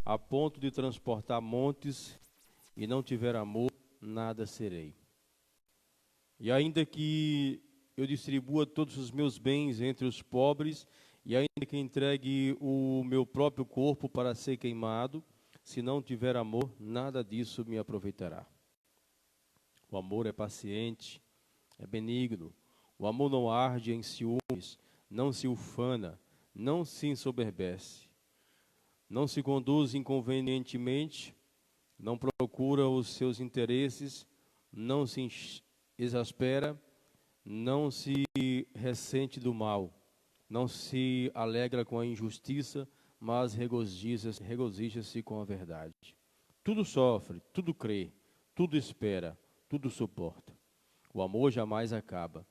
a ponto de transportar montes, e não tiver amor, nada serei. E ainda que eu distribua todos os meus bens entre os pobres, e ainda que entregue o meu próprio corpo para ser queimado, se não tiver amor, nada disso me aproveitará. O amor é paciente, é benigno. O amor não arde em ciúmes, não se ufana, não se ensoberbece, não se conduz inconvenientemente, não procura os seus interesses, não se exaspera, não se ressente do mal, não se alegra com a injustiça, mas regozija-se com a verdade. Tudo sofre, tudo crê, tudo espera, tudo suporta. O amor jamais acaba,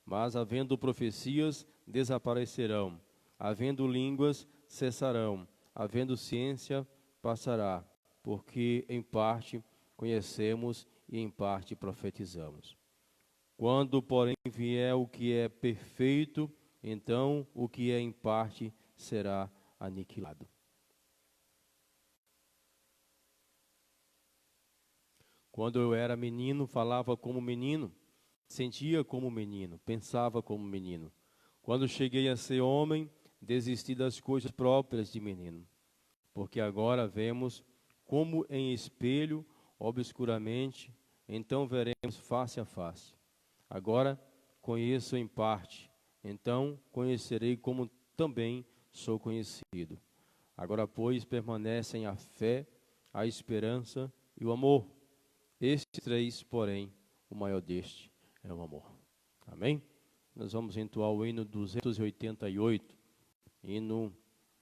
mas havendo profecias, desaparecerão, havendo línguas, cessarão, havendo ciência, passará, porque em parte conhecemos e em parte profetizamos. Quando, porém, vier o que é perfeito, então o que é em parte será aniquilado. Quando eu era menino, falava como menino, sentia como menino, pensava como menino. Quando cheguei a ser homem, desisti das coisas próprias de menino, porque agora vemos como em espelho, obscuramente, então veremos face a face. Agora conheço em parte, então conhecerei como também sou conhecido. Agora, pois, permanecem a fé, a esperança e o amor. Estes três, porém, o maior deste é o amor. Amém? Nós vamos entoar o hino 288, hino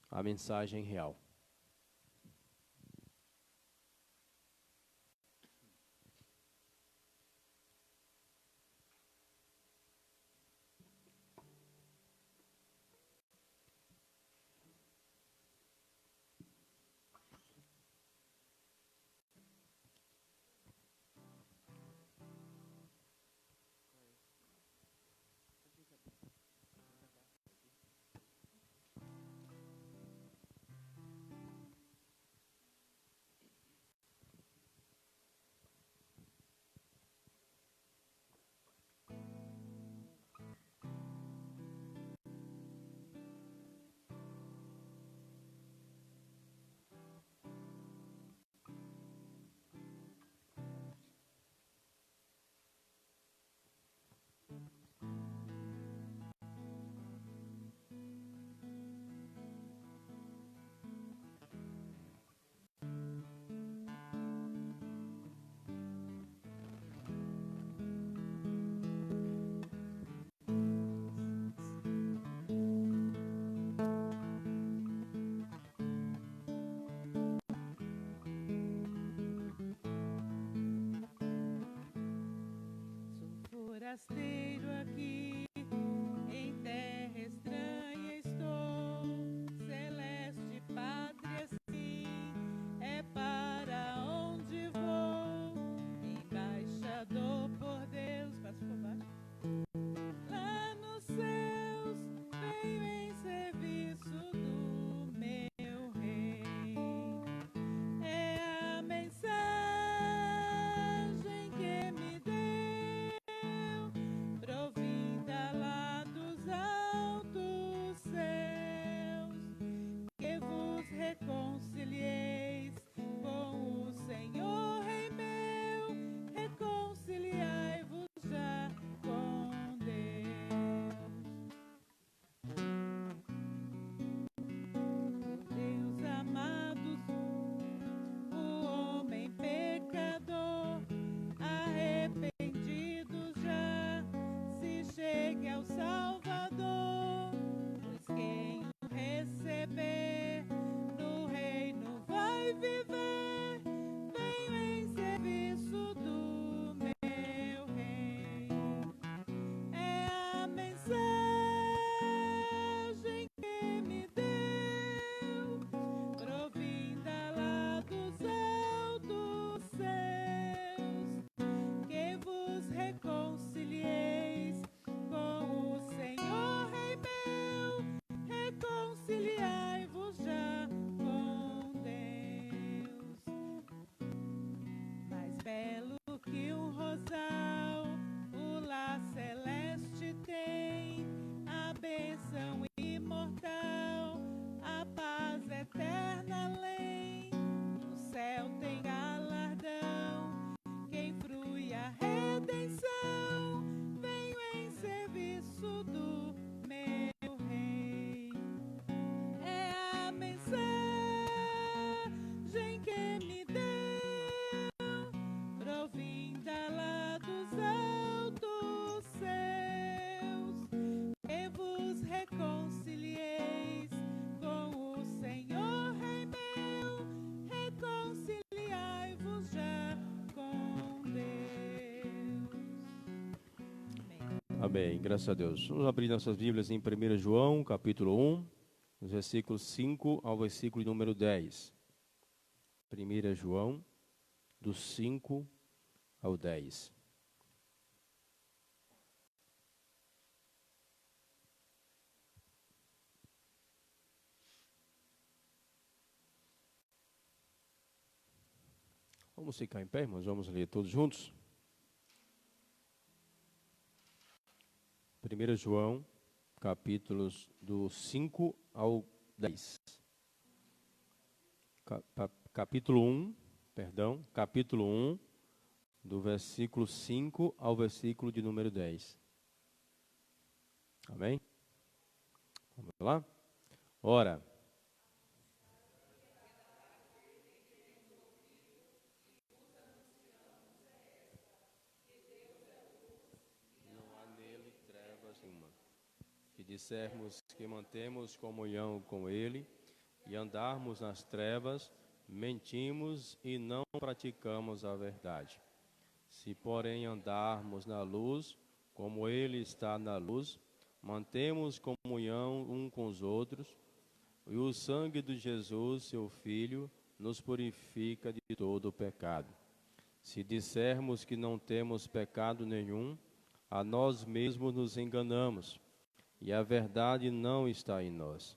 A Mensagem Real. Amém, graças a Deus. Vamos abrir nossas Bíblias em 1 João, capítulo 1, dos versículos 5 ao versículo número 10. 1 João, do 5 ao 10. Vamos ficar em pé, irmãos, vamos ler todos juntos. 1 João, capítulos do 5 ao 10. Capítulo 1, do versículo 5 ao versículo de número 10. Amém? Vamos lá? Ora, não há nele trevas nenhuma. Se dissermos que mantemos comunhão com ele e andarmos nas trevas, mentimos e não praticamos a verdade. Se, porém, andarmos na luz, como ele está na luz, mantemos comunhão um com os outros, e o sangue de Jesus, seu Filho, nos purifica de todo o pecado. Se dissermos que não temos pecado nenhum, a nós mesmos nos enganamos, e a verdade não está em nós.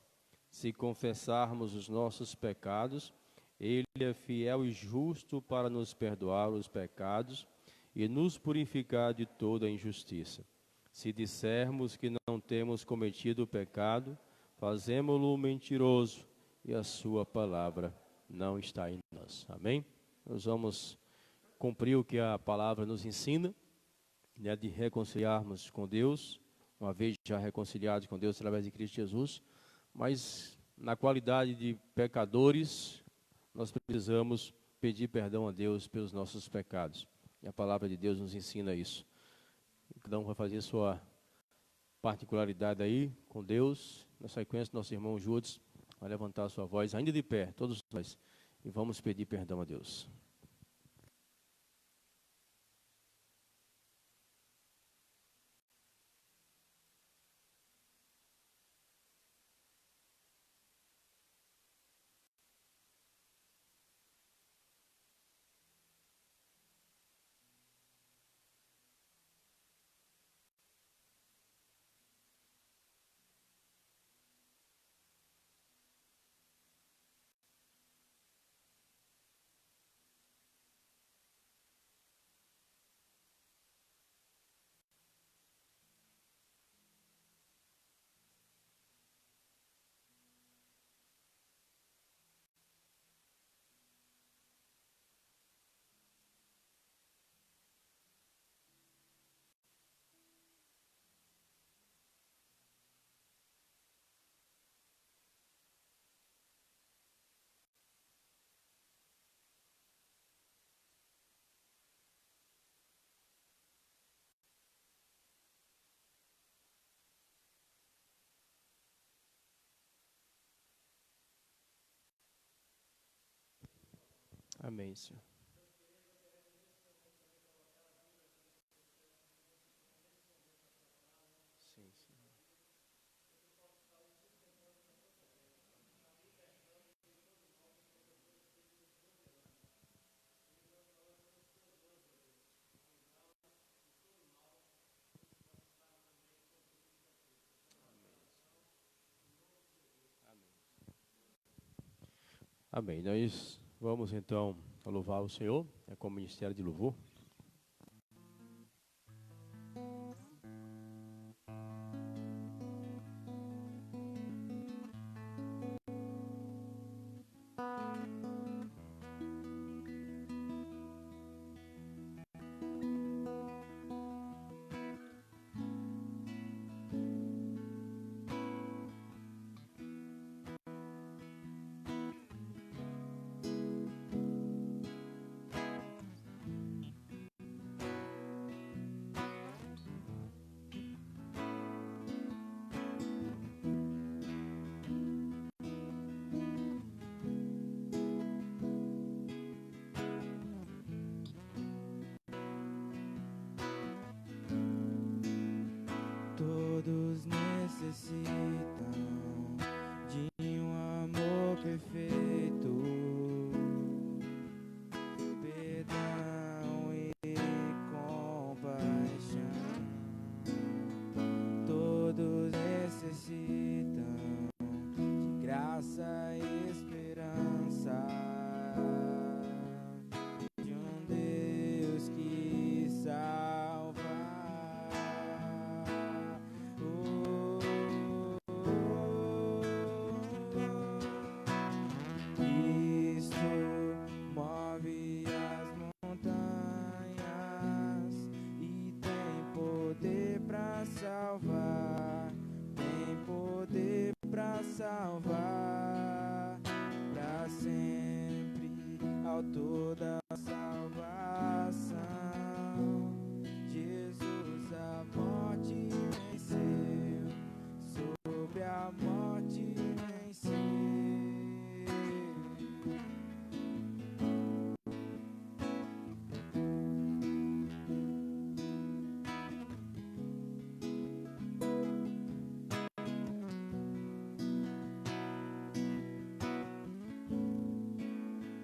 Se confessarmos os nossos pecados, ele é fiel e justo para nos perdoar os pecados e nos purificar de toda injustiça. Se dissermos que não temos cometido pecado, fazemo-lo mentiroso e a sua palavra não está em nós. Amém? Nós vamos cumprir o que a palavra nos ensina, né, de reconciliarmos com Deus, uma vez já reconciliados com Deus através de Cristo Jesus, mas na qualidade de pecadores, nós precisamos pedir perdão a Deus pelos nossos pecados. E a palavra de Deus nos ensina isso. Cada um vai fazer sua particularidade aí com Deus. Na sequência, nosso irmão Judas vai levantar a sua voz, ainda de pé, todos nós, e vamos pedir perdão a Deus. Amém, Senhor. Sim, Senhor. Amém. Nós vamos então louvar o Senhor, com o ministério de louvor. toda salvação. Jesus a morte venceu, sobre a morte venceu.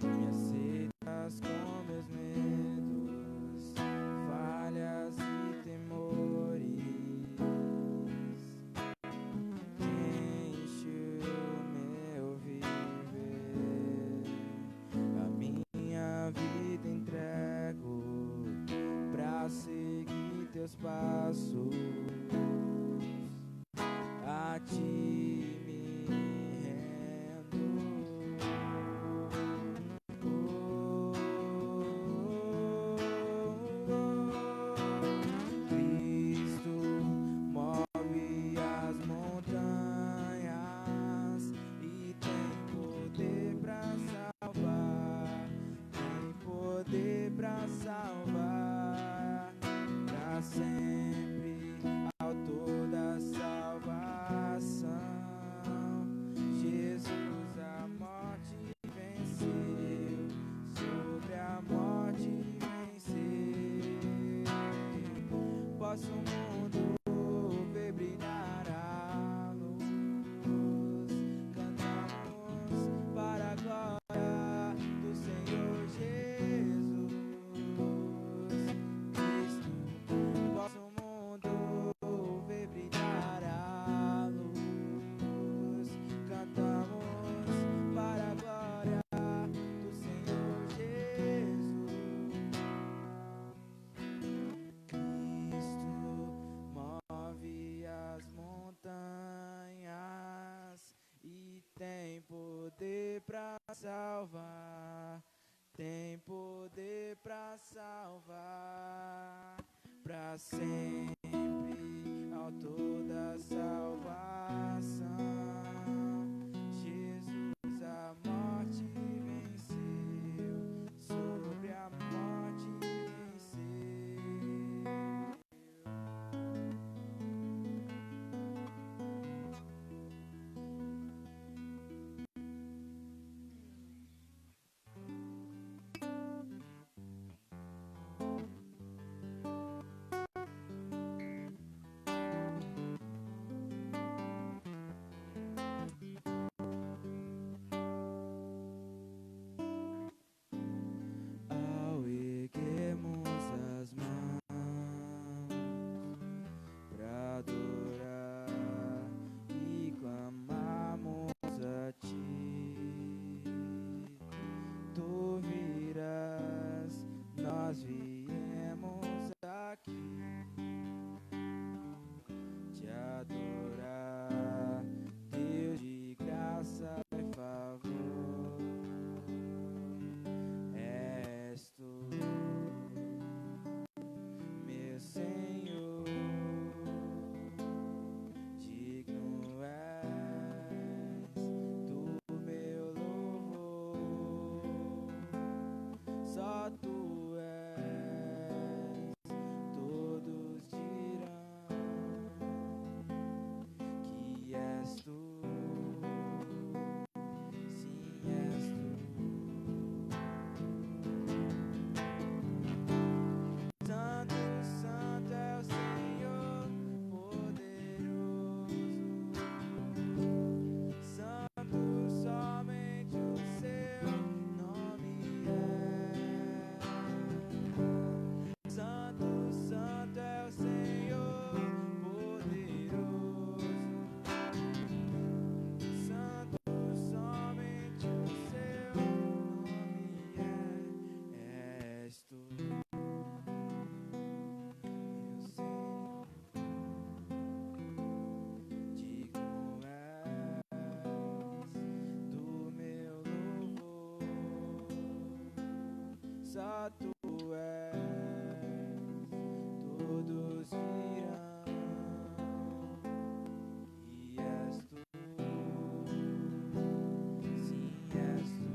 Me aceitas com meus medos, falhas e temores. Enche o meu viver, a minha vida entrego pra seguir teus passos. A ti me rendo. Cristo move as montanhas e tem poder pra salvar, tem poder pra salvar, pra sempre, autor da salvação. Jesus a morte venceu, sobre a morte venceu. Posso o mundo ver brilhar a luz, cantamos para a glória do Senhor Jesus Cristo. Posso o mundo ver brilhar a luz, cantamos para a glória do Senhor Jesus. Cristo move as montanhas e tem poder pra salvar, tem poder pra salvar, pra sempre, autor da salvação. Jesus a morte venceu, sobre a morte venceu. Ao erguermos as mãos pra adorar e clamarmos a ti, tu virás, nós viemos aqui te adorar, Deus de graça e favor. És tu, meu Senhor, digno és do meu louvor. Só tu és, todos dirão que és tu, sim, és tu. Santo, santo é o Senhor poderoso. Santo, somente o seu nome é. Santo, santo é o Senhor poderoso. Santo, somente o seu nome é. És tu, meu Senhor, digno és do meu louvor. Só tu és, todos virão, e és tu, sim, és tu.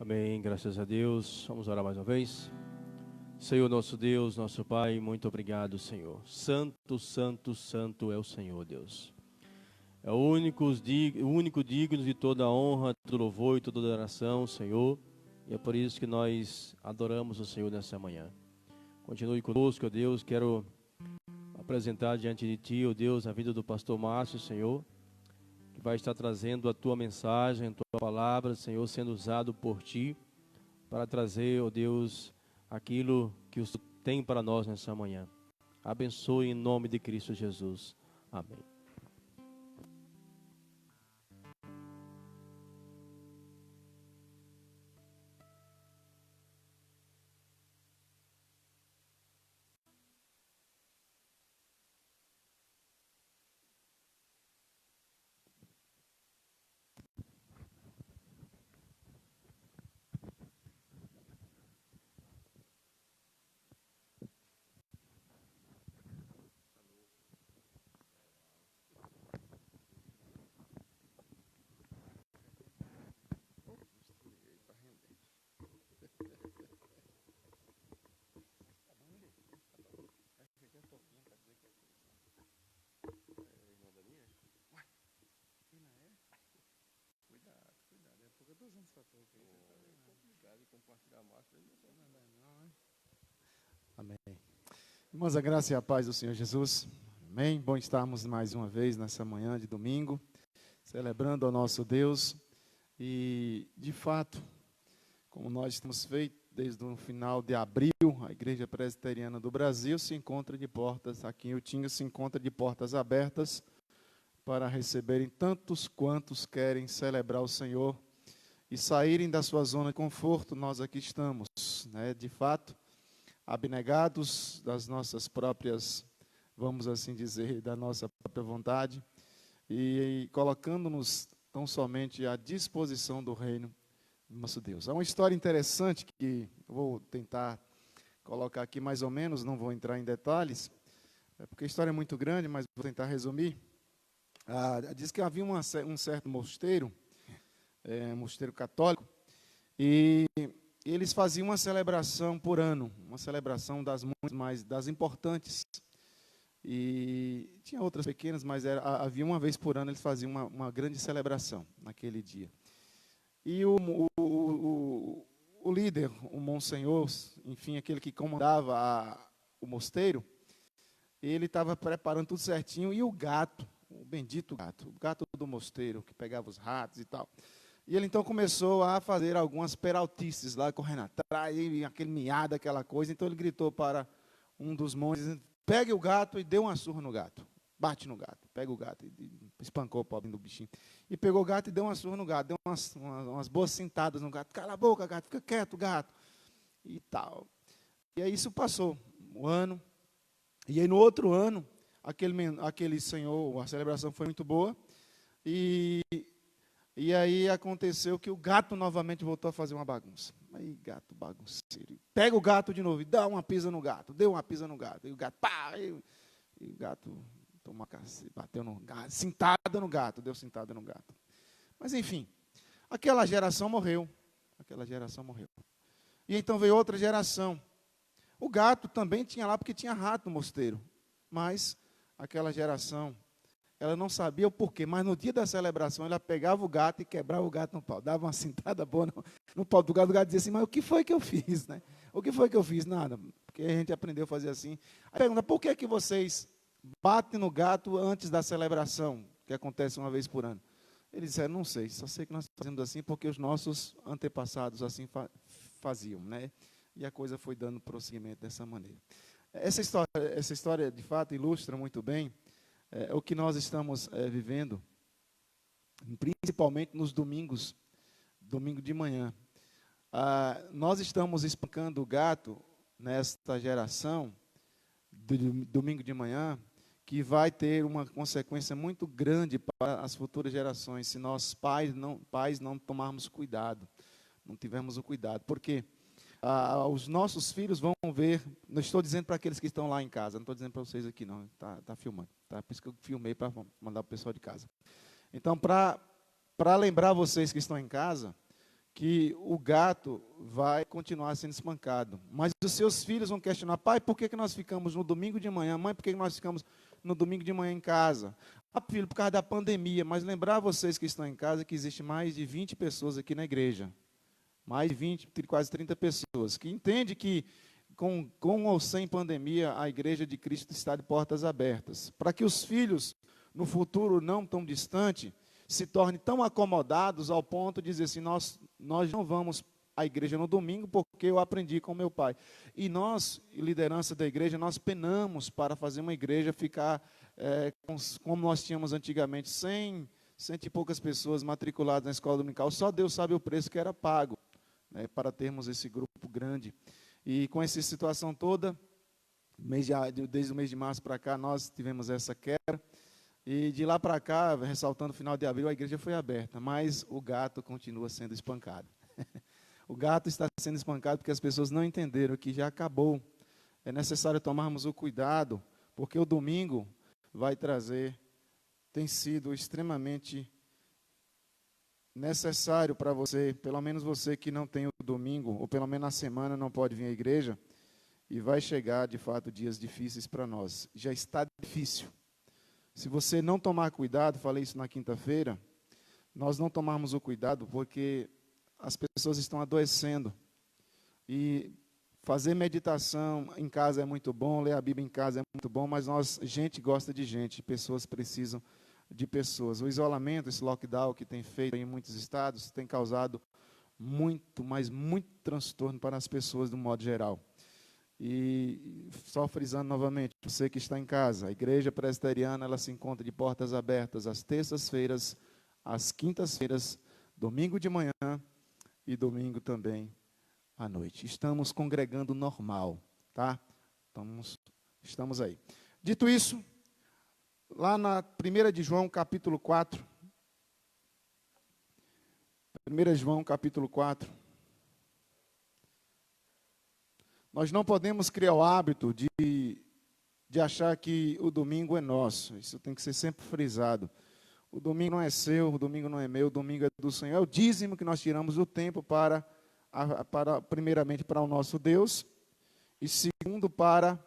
Amém, graças a Deus. Vamos orar mais uma vez. Senhor nosso Deus, nosso Pai, muito obrigado, Senhor. Santo, santo, santo é o Senhor, Deus. É o único digno de toda a honra, todo louvor e toda adoração, Senhor. E é por isso que nós adoramos o Senhor nessa manhã. Continue conosco, ó Deus. Quero apresentar diante de Ti, ó Deus, a vida do pastor Márcio, Senhor, que vai estar trazendo a Tua mensagem, a Tua palavra, Senhor, sendo usado por Ti para trazer, ó Deus, aquilo que o Senhor tem para nós nessa manhã. Abençoe em nome de Cristo Jesus. Amém. Amém. Irmãos, a graça e a paz do Senhor Jesus. Amém. Bom estarmos mais uma vez nessa manhã de domingo, celebrando ao nosso Deus. E, de fato, como nós temos feito desde o final de abril, a Igreja Presbiteriana do Brasil se encontra de portas, aqui em Utinga, se encontra de portas abertas para receberem tantos quantos querem celebrar o Senhor e saírem da sua zona de conforto. Nós aqui estamos, né, de fato, abnegados das nossas próprias, vamos assim dizer, da nossa própria vontade e colocando-nos tão somente à disposição do reino do nosso Deus. Há uma história interessante que eu vou tentar colocar aqui mais ou menos, não vou entrar em detalhes, porque a história é muito grande, mas vou tentar resumir. Diz que havia um certo mosteiro, mosteiro católico, e eles faziam uma celebração por ano, uma celebração das importantes. E tinha outras pequenas, mas havia uma vez por ano, eles faziam uma grande celebração naquele dia. E o líder, o monsenhor, enfim, aquele que comandava o mosteiro, ele estava preparando tudo certinho, e o gato, o bendito gato, o gato do mosteiro, que pegava os ratos e tal. E ele então começou a fazer algumas peraltices lá, correndo atrás, e aquele miado, aquela coisa. Então ele gritou para um dos monges: pegue o gato e dê uma surra no gato. Bate no gato, pega o gato, e espancou o pobre do bichinho. E pegou o gato e deu uma surra no gato, deu umas boas cintadas no gato. Cala a boca, gato, fica quieto, gato. E tal. E aí isso passou, um ano. E aí no outro ano, aquele senhor, a celebração foi muito boa. E aí aconteceu que o gato novamente voltou a fazer uma bagunça. Aí, gato bagunceiro. Pega o gato de novo e dá uma pisa no gato. Deu uma pisa no gato. E o gato, pá! E o gato bateu no gato. Cintada no gato. Deu cintada no gato. Mas, enfim, aquela geração morreu. E então veio outra geração. O gato também tinha lá, porque tinha rato no mosteiro. Mas aquela geração, ela não sabia o porquê, mas no dia da celebração, ela pegava o gato e quebrava o gato no pau. Dava uma cintada boa no pau do gato. O gato dizia assim: mas o que foi que eu fiz? Né? O que foi que eu fiz? Nada, porque a gente aprendeu a fazer assim. Aí pergunta: por que vocês batem no gato antes da celebração, que acontece uma vez por ano? Eles disseram: não sei, só sei que nós fazemos assim porque os nossos antepassados assim faziam. Né? E a coisa foi dando prosseguimento dessa maneira. Essa história, de fato, ilustra muito bem o que nós estamos vivendo, principalmente nos domingos, domingo de manhã. Nós estamos espancando o gato nesta geração, domingo de manhã, que vai ter uma consequência muito grande para as futuras gerações, se nós pais não tomarmos cuidado, não tivermos o cuidado. Porque os nossos filhos vão ver, não estou dizendo para aqueles que estão lá em casa, não estou dizendo para vocês aqui não, está filmando, tá? Por isso que eu filmei para mandar para o pessoal de casa. Então, para lembrar vocês que estão em casa, que o gato vai continuar sendo espancado. Mas os seus filhos vão questionar: pai, por que nós ficamos no domingo de manhã? Mãe, por que nós ficamos no domingo de manhã em casa? Ah, filho, por causa da pandemia. Mas lembrar vocês que estão em casa que existe mais de 20 pessoas aqui na igreja. Mais de 20, quase 30 pessoas. Que entende que com ou sem pandemia, a igreja de Cristo está de portas abertas. Para que os filhos, no futuro não tão distante, se tornem tão acomodados ao ponto de dizer assim: nós não vamos à igreja no domingo porque eu aprendi com meu pai. E nós, liderança da igreja, nós penamos para fazer uma igreja ficar como nós tínhamos antigamente, cento e poucas pessoas matriculadas na escola dominical. Só Deus sabe o preço que era pago, né, para termos esse grupo grande. E com essa situação toda, desde o mês de março para cá, nós tivemos essa queda. E de lá para cá, ressaltando o final de abril, a igreja foi aberta, mas o gato continua sendo espancado. O gato está sendo espancado porque as pessoas não entenderam que já acabou. É necessário tomarmos o cuidado, porque o domingo tem sido extremamente necessário para você, pelo menos você que não tem o domingo, ou pelo menos na semana não pode vir à igreja, e vai chegar, de fato, dias difíceis para nós. Já está difícil. Se você não tomar cuidado, falei isso na quinta-feira, nós não tomarmos o cuidado porque as pessoas estão adoecendo. E fazer meditação em casa é muito bom, ler a Bíblia em casa é muito bom, mas gente gosta de gente, pessoas precisam de pessoas. O isolamento, esse lockdown que tem feito em muitos estados, tem causado muito, mas muito transtorno para as pessoas de um modo geral. E só frisando novamente, você que está em casa, a igreja presbiteriana, ela se encontra de portas abertas às terças-feiras, às quintas-feiras, domingo de manhã e domingo também à noite. Estamos congregando normal, tá? Estamos aí. Dito isso, lá na 1 de João, capítulo 4, 1 João, capítulo 4, nós não podemos criar o hábito de achar que o domingo é nosso. Isso tem que ser sempre frisado. O domingo não é seu, o domingo não é meu, o domingo é do Senhor. É o dízimo que nós tiramos do tempo primeiramente para o nosso Deus, e segundo para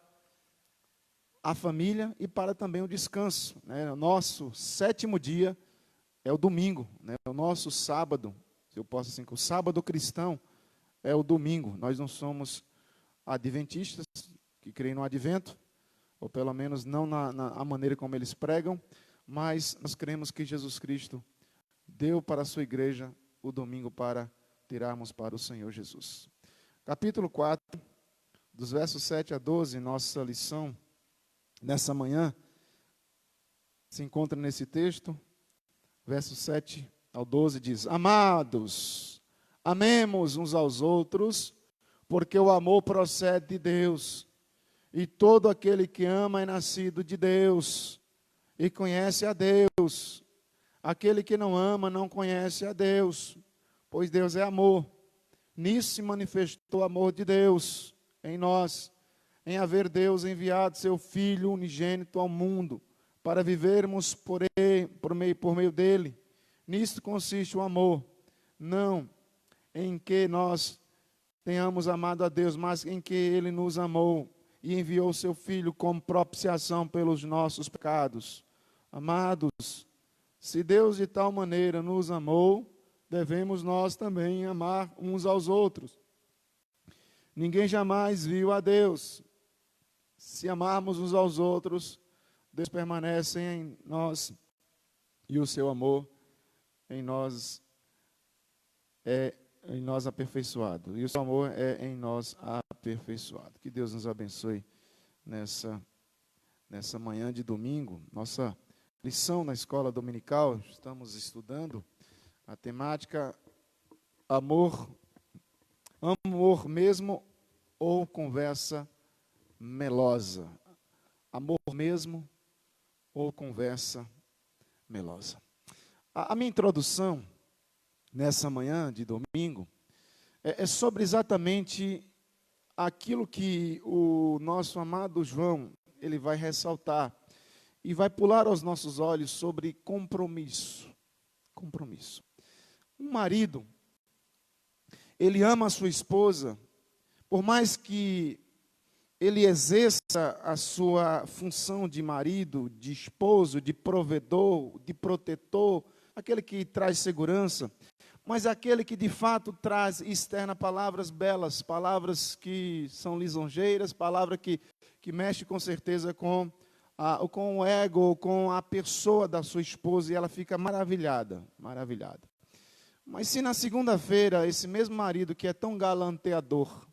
a família e para também o descanso, né? O nosso 7º dia é o domingo, né? O nosso sábado, se eu posso assim, o sábado cristão é o domingo. Nós não somos adventistas que creem no advento, ou pelo menos não na maneira como eles pregam, mas nós cremos que Jesus Cristo deu para a sua igreja o domingo para tirarmos para o Senhor Jesus. Capítulo 4, dos versos 7 a 12, nossa lição nessa manhã se encontra nesse texto, versos 7 ao 12 diz: Amados, amemos uns aos outros, porque o amor procede de Deus, e todo aquele que ama é nascido de Deus, e conhece a Deus. Aquele que não ama não conhece a Deus, pois Deus é amor. Nisso se manifestou o amor de Deus em nós, em haver Deus enviado seu Filho unigênito ao mundo, para vivermos por meio dele. Nisto consiste o amor, não em que nós tenhamos amado a Deus, mas em que Ele nos amou e enviou o seu Filho como propiciação pelos nossos pecados. Amados, se Deus de tal maneira nos amou, devemos nós também amar uns aos outros. Ninguém jamais viu a Deus. Se amarmos uns aos outros, Deus permanece em nós e o seu amor em nós é aperfeiçoado. E o seu amor é em nós aperfeiçoado. Que Deus nos abençoe nessa manhã de domingo. Nossa lição na escola dominical, estamos estudando a temática amor mesmo ou conversa melosa. Amor mesmo ou conversa melosa. A minha introdução nessa manhã de domingo é sobre exatamente aquilo que o nosso amado João ele vai ressaltar e vai pular aos nossos olhos sobre compromisso. Compromisso. Um marido ele ama a sua esposa, por mais que ele exerça a sua função de marido, de esposo, de provedor, de protetor, aquele que traz segurança, mas aquele que de fato traz e externa palavras belas, palavras que são lisonjeiras, palavra que mexe com certeza com o ego, com a pessoa da sua esposa, e ela fica maravilhada. Mas se na segunda-feira, esse mesmo marido que é tão galanteador,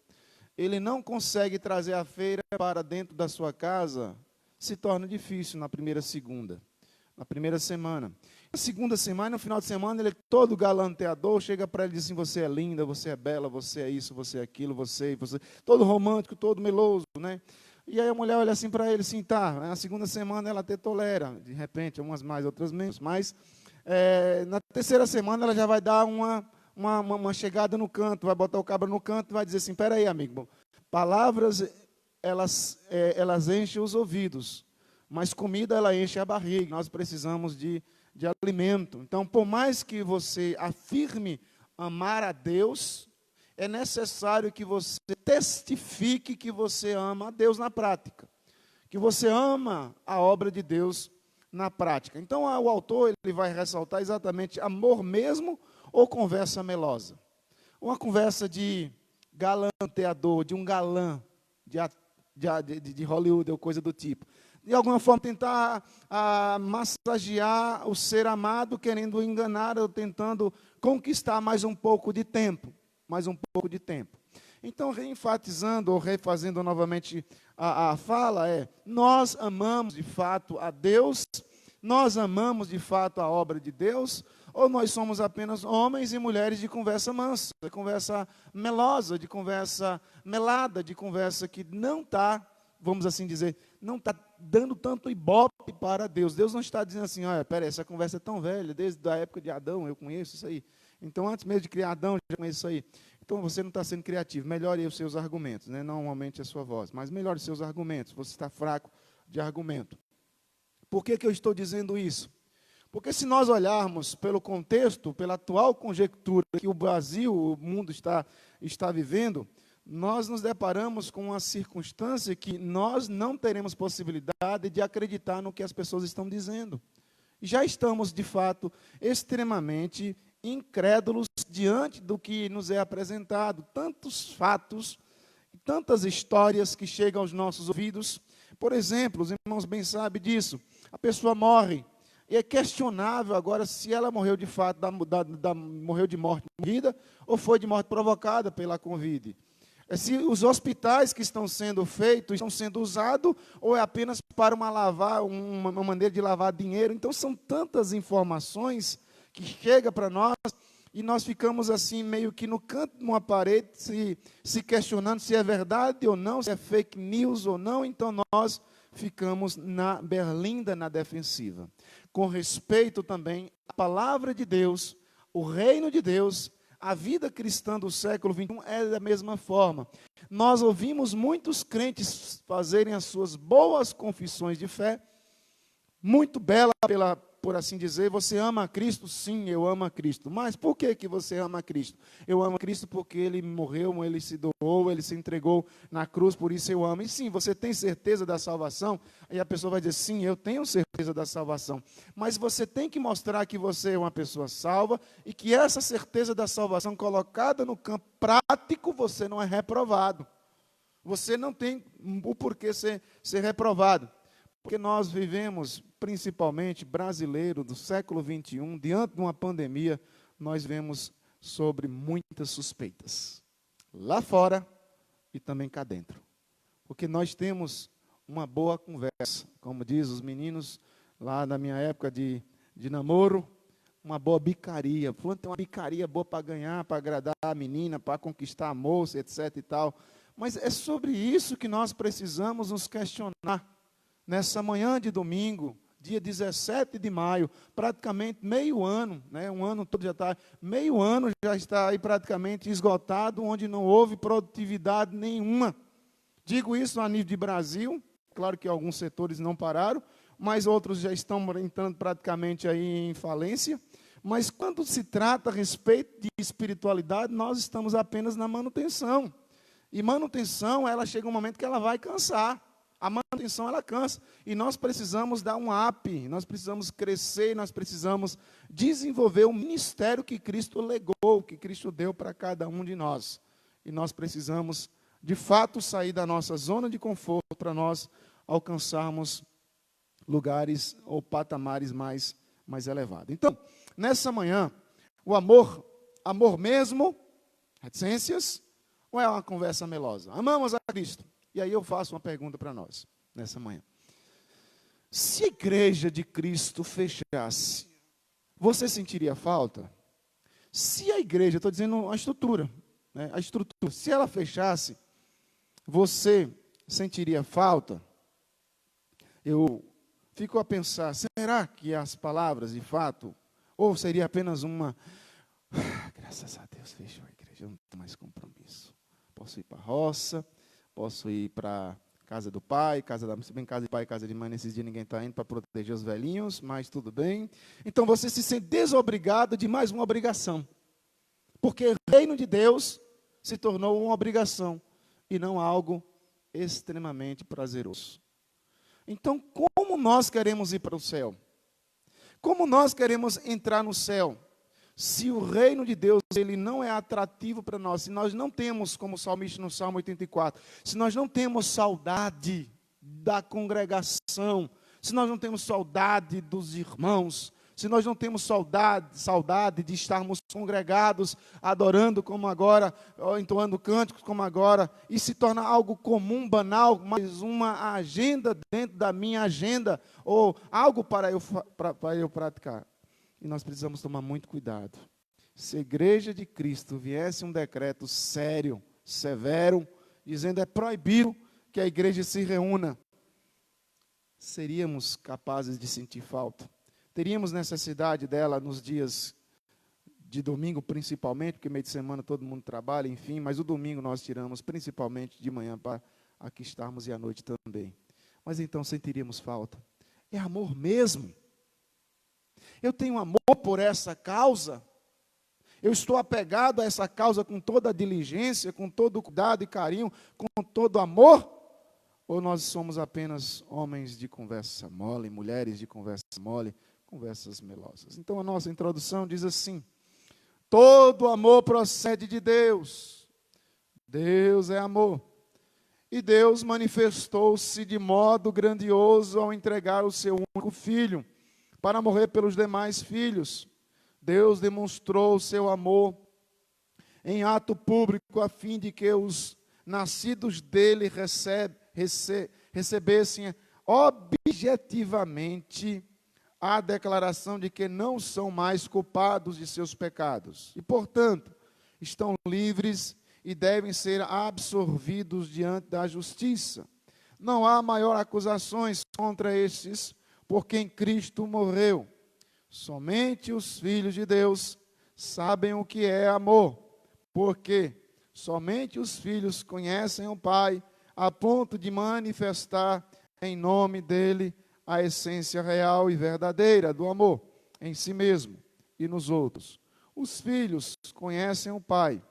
ele não consegue trazer a feira para dentro da sua casa, se torna difícil na primeira semana. Na segunda semana, no final de semana, ele é todo galanteador, chega para ele e diz assim, você é linda, você é bela, você é isso, você é aquilo, você, todo romântico, todo meloso, né? E aí a mulher olha assim para ele, assim, tá, na segunda semana ela até tolera, de repente, umas mais, outras menos, mas na terceira semana ela já vai dar uma chegada no canto, vai botar o cabra no canto e vai dizer assim, peraí, amigo, palavras, elas enchem os ouvidos, mas comida, ela enche a barriga, nós precisamos de alimento. Então, por mais que você afirme amar a Deus, é necessário que você testifique que você ama a Deus na prática, que você ama a obra de Deus na prática. Então, o autor ele vai ressaltar exatamente amor mesmo ou conversa melosa. Uma conversa de galanteador, de um galã de Hollywood ou coisa do tipo. De alguma forma, tentar massagear o ser amado, querendo enganar ou tentando conquistar mais um pouco de tempo. Então, reenfatizando ou refazendo novamente a fala, nós amamos de fato a Deus, nós amamos de fato a obra de Deus, ou nós somos apenas homens e mulheres de conversa mansa, de conversa melosa, de conversa melada, de conversa que não está, vamos assim dizer, não está dando tanto ibope para Deus. Deus não está dizendo assim, olha, peraí, essa conversa é tão velha, desde a época de Adão eu conheço isso aí. Então, antes mesmo de criar Adão, eu já conheço isso aí. Então, você não está sendo criativo. Melhore os seus argumentos, né? Não aumente a sua voz, mas melhore os seus argumentos. Você está fraco de argumento. Por que eu estou dizendo isso? Porque se nós olharmos pelo contexto, pela atual conjectura que o Brasil, o mundo está vivendo, nós nos deparamos com uma circunstância que nós não teremos possibilidade de acreditar no que as pessoas estão dizendo. Já estamos, de fato, extremamente incrédulos diante do que nos é apresentado. Tantos fatos, tantas histórias que chegam aos nossos ouvidos. Por exemplo, os irmãos bem sabem disso. A pessoa morre. E é questionável agora se ela morreu de fato, morreu de morte morrida ou foi de morte provocada pela Covid. Se os hospitais que estão sendo feitos estão sendo usados ou é apenas para uma maneira de lavar dinheiro. Então, são tantas informações que chegam para nós e nós ficamos assim meio que no canto de uma parede se questionando se é verdade ou não, se é fake news ou não. Então, nós ficamos na berlinda, na defensiva. Com respeito também à palavra de Deus, o reino de Deus, a vida cristã do século XXI é da mesma forma. Nós ouvimos muitos crentes fazerem as suas boas confissões de fé, muito bela por assim dizer, você ama a Cristo? Sim, eu amo a Cristo. Mas por que você ama a Cristo? Eu amo a Cristo porque Ele morreu, Ele se doou, Ele se entregou na cruz, por isso eu amo. E sim, você tem certeza da salvação? Aí a pessoa vai dizer, sim, eu tenho certeza da salvação. Mas você tem que mostrar que você é uma pessoa salva e que essa certeza da salvação colocada no campo prático, você não é reprovado. Você não tem o porquê ser reprovado. Porque nós vivemos, principalmente brasileiro do século XXI, diante de uma pandemia, nós vemos sobre muitas suspeitas. Lá fora e também cá dentro. Porque nós temos uma boa conversa, como diz os meninos lá na minha época de namoro, uma boa bicaria. Fulano tem uma bicaria boa para ganhar, para agradar a menina, para conquistar a moça, etc. e tal. Mas é sobre isso que nós precisamos nos questionar. Nessa manhã de domingo, dia 17 de maio, praticamente meio ano, né, um ano todo já está, meio ano já está aí praticamente esgotado, onde não houve produtividade nenhuma. Digo isso a nível de Brasil, claro que alguns setores não pararam, mas outros já estão entrando praticamente aí em falência. Mas quando se trata a respeito de espiritualidade, nós estamos apenas na manutenção. E manutenção, ela chega um momento que ela vai cansar. A manutenção, ela cansa. E nós precisamos dar um up, nós precisamos crescer, nós precisamos desenvolver o ministério que Cristo legou, que Cristo deu para cada um de nós. E nós precisamos, de fato, sair da nossa zona de conforto para nós alcançarmos lugares ou patamares mais elevados. Então, nessa manhã, o amor mesmo, reticências, ou é uma conversa melosa? Amamos a Cristo. E aí eu faço uma pergunta para nós, nessa manhã. Se a igreja de Cristo fechasse, você sentiria falta? Se a igreja, estou dizendo a estrutura, né? A estrutura, se ela fechasse, você sentiria falta? Eu fico a pensar, será que as palavras, de fato, ou seria apenas uma, graças a Deus, fechou a igreja, eu não tenho mais compromisso. Posso ir para a roça, posso ir para a casa do pai, se bem casa de pai e casa de mãe, nesses dias ninguém está indo para proteger os velhinhos, mas tudo bem. Então você se sente desobrigado de mais uma obrigação. Porque o reino de Deus se tornou uma obrigação e não algo extremamente prazeroso. Então, como nós queremos ir para o céu? Como nós queremos entrar no céu? Se o reino de Deus ele não é atrativo para nós, se nós não temos, como o salmista no Salmo 84, se nós não temos saudade da congregação, se nós não temos saudade dos irmãos, se nós não temos saudade de estarmos congregados, adorando como agora, entoando cânticos como agora, e se torna algo comum, banal, mais uma agenda dentro da minha agenda, ou algo para eu praticar. E nós precisamos tomar muito cuidado. Se a igreja de Cristo viesse um decreto sério, severo, dizendo é proibido que a igreja se reúna, seríamos capazes de sentir falta. Teríamos necessidade dela nos dias de domingo, principalmente, porque meio de semana todo mundo trabalha, enfim, mas o domingo nós tiramos principalmente de manhã para aqui estarmos e à noite também. Mas então sentiríamos falta. É amor mesmo. Eu tenho amor por essa causa. Eu estou apegado a essa causa com toda a diligência, com todo o cuidado e carinho, com todo amor? Ou nós somos apenas homens de conversa mole, mulheres de conversa mole, conversas melosas? Então a nossa introdução diz assim: todo amor procede de Deus. Deus é amor. E Deus manifestou-se de modo grandioso ao entregar o seu único filho para morrer pelos demais filhos. Deus demonstrou o seu amor em ato público a fim de que os nascidos dele recebessem objetivamente a declaração de que não são mais culpados de seus pecados. E, portanto, estão livres e devem ser absorvidos diante da justiça. Não há maior acusações contra estes, por quem Cristo morreu. Somente os filhos de Deus sabem o que é amor, porque somente os filhos conhecem o Pai, a ponto de manifestar em nome dele a essência real e verdadeira do amor em si mesmo e nos outros. Os filhos conhecem o Pai.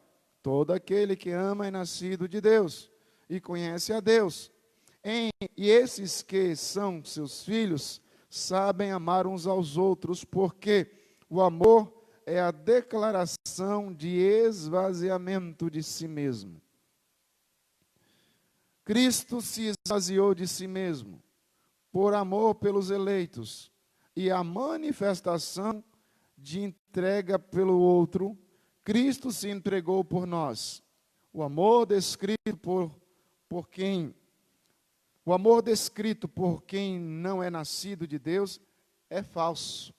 Todo aquele que ama é nascido de Deus e conhece a Deus. E esses que são seus filhos sabem amar uns aos outros, porque o amor é a declaração de esvaziamento de si mesmo. Cristo se esvaziou de si mesmo, por amor pelos eleitos, e a manifestação de entrega pelo outro, Cristo se entregou por nós. O amor descrito por quem não é nascido de Deus é falso,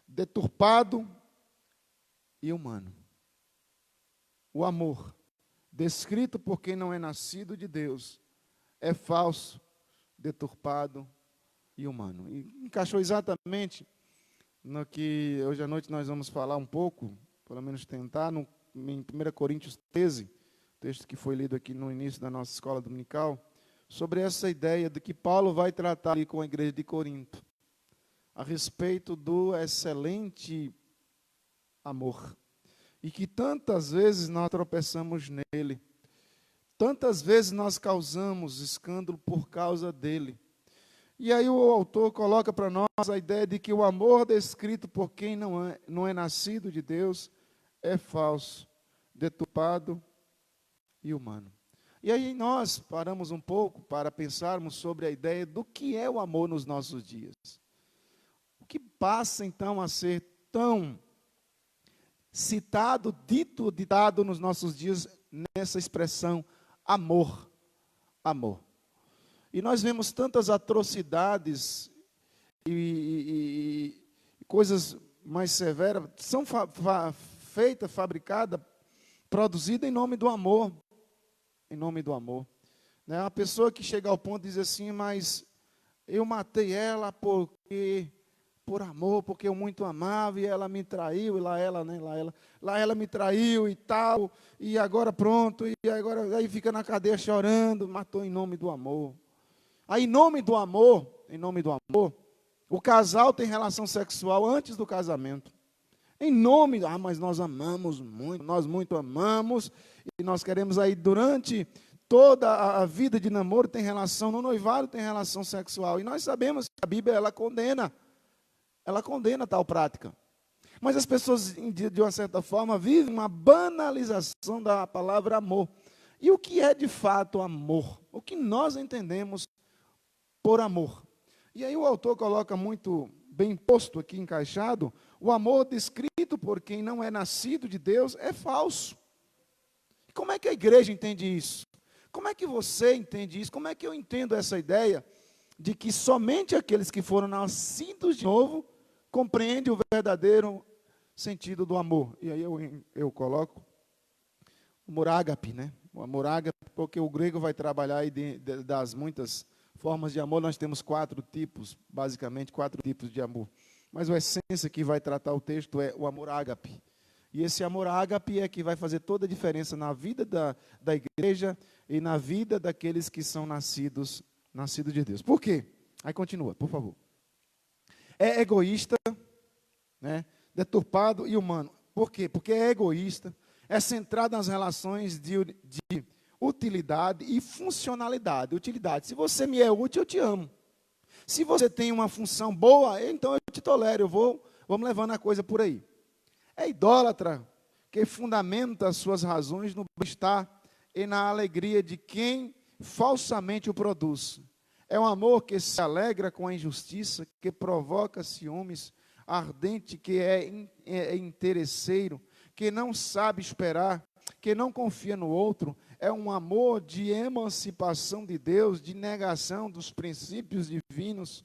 deturpado e humano. O amor descrito por quem não é nascido de Deus é falso, deturpado e humano. E encaixou exatamente no que hoje à noite nós vamos falar um pouco, pelo menos tentar, em 1 Coríntios 13, texto que foi lido aqui no início da nossa escola dominical, sobre essa ideia de que Paulo vai tratar ali com a igreja de Corinto. a respeito do excelente amor. E que tantas vezes nós tropeçamos nele. Tantas vezes nós causamos escândalo por causa dele. E aí o autor coloca para nós a ideia de que o amor descrito por quem não é nascido de Deus é falso, deturpado e humano. E aí nós paramos um pouco para pensarmos sobre a ideia do que é o amor nos nossos dias. O que passa então a ser tão citado, ditado nos nossos dias nessa expressão amor, amor. E nós vemos tantas atrocidades e coisas mais severas, são feitas, fabricadas, produzidas em nome do amor. Em nome do amor. Né? A pessoa que chega ao ponto de dizer assim, mas eu matei ela por amor, porque eu muito amava, e ela me traiu, e lá ela me traiu e tal, e agora pronto, e agora aí fica na cadeia chorando, matou em nome do amor. Aí, em nome do amor, o casal tem relação sexual antes do casamento. Em nome, mas nós amamos muito, nós muito amamos, e nós queremos aí, durante toda a vida de namoro, tem relação, no noivado tem relação sexual. E nós sabemos que a Bíblia, ela condena tal prática. Mas as pessoas, de uma certa forma, vivem uma banalização da palavra amor. E o que é de fato amor? O que nós entendemos por amor? E aí o autor coloca muito bem posto aqui, encaixado, o amor descrito por quem não é nascido de Deus é falso. Como é que a igreja entende isso? Como é que você entende isso? Como é que eu entendo essa ideia de que somente aqueles que foram nascidos de novo compreendem o verdadeiro sentido do amor? E aí eu coloco o amor ágape, né? O amor ágape, porque o grego vai trabalhar aí das muitas formas de amor. Nós temos 4 tipos, basicamente 4 tipos de amor. Mas a essência que vai tratar o texto é o amor ágape. E esse amor ágape é que vai fazer toda a diferença na vida da igreja e na vida daqueles que são nascidos de Deus. Por quê? Aí continua, por favor. É egoísta, né, deturpado e humano. Por quê? Porque é egoísta, é centrado nas relações de utilidade e funcionalidade. Utilidade. Se você me é útil, eu te amo. Se você tem uma função boa, então eu te tolero, vamos levando a coisa por aí. É idólatra que fundamenta as suas razões no bem-estar e na alegria de quem falsamente o produz. É um amor que se alegra com a injustiça, que provoca ciúmes, ardente, que é interesseiro, que não sabe esperar, que não confia no outro. É um amor de emancipação de Deus, de negação dos princípios divinos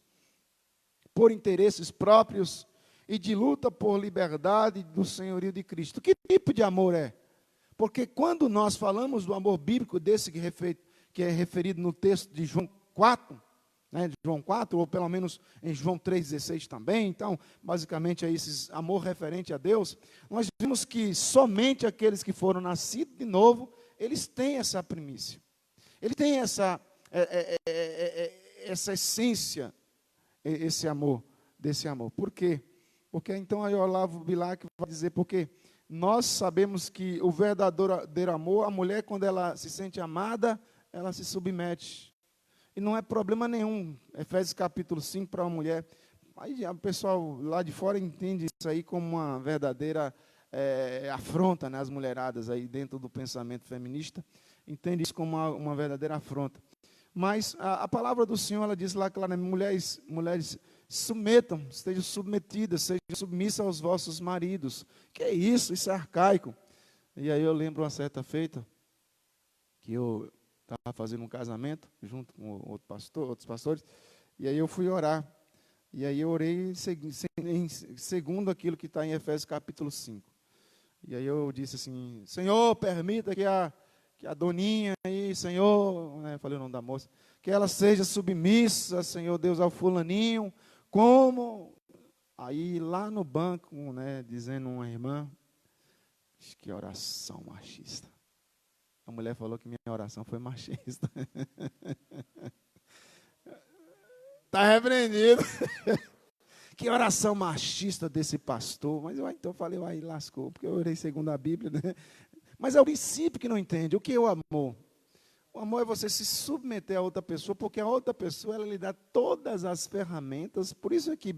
por interesses próprios e de luta por liberdade do senhorio de Cristo. Que tipo de amor é? Porque quando nós falamos do amor bíblico, desse que é referido no texto de João 4, né, de João 4, ou pelo menos em João 3,16 também, então, basicamente é esse amor referente a Deus, nós vimos que somente aqueles que foram nascidos de novo, eles têm essa primícia. Ele tem essa essência, esse amor, desse amor. Por quê? Porque então aí Olavo Bilac vai dizer, porque nós sabemos que o verdadeiro amor, a mulher quando ela se sente amada, ela se submete. E não é problema nenhum, Efésios capítulo 5 para uma mulher. Aí o pessoal lá de fora entende isso aí como uma verdadeira afronta, né, as mulheradas aí dentro do pensamento feminista, entende isso como uma verdadeira afronta. Mas a palavra do Senhor, ela diz lá claramente, mulheres submetam, estejam submetidas, sejam submissas aos vossos maridos. Que é isso? Isso é arcaico. E aí eu lembro uma certa feita, que eu estava fazendo um casamento, junto com outros pastores, e aí eu fui orar. E aí eu orei segundo aquilo que está em Efésios capítulo 5. E aí eu disse assim, Senhor, permita que a doninha aí, Senhor, né, falei o nome da moça, que ela seja submissa, Senhor Deus, ao fulaninho, como... Aí lá no banco, né, dizendo uma irmã, que oração machista. A mulher falou que minha oração foi machista. Está repreendido. Que oração machista desse pastor. Mas eu então falei, aí lascou, porque eu orei segundo a Bíblia, né? Mas é o princípio que não entende. O que é o amor? O amor é você se submeter a outra pessoa, porque a outra pessoa ela lhe dá todas as ferramentas. Por isso é que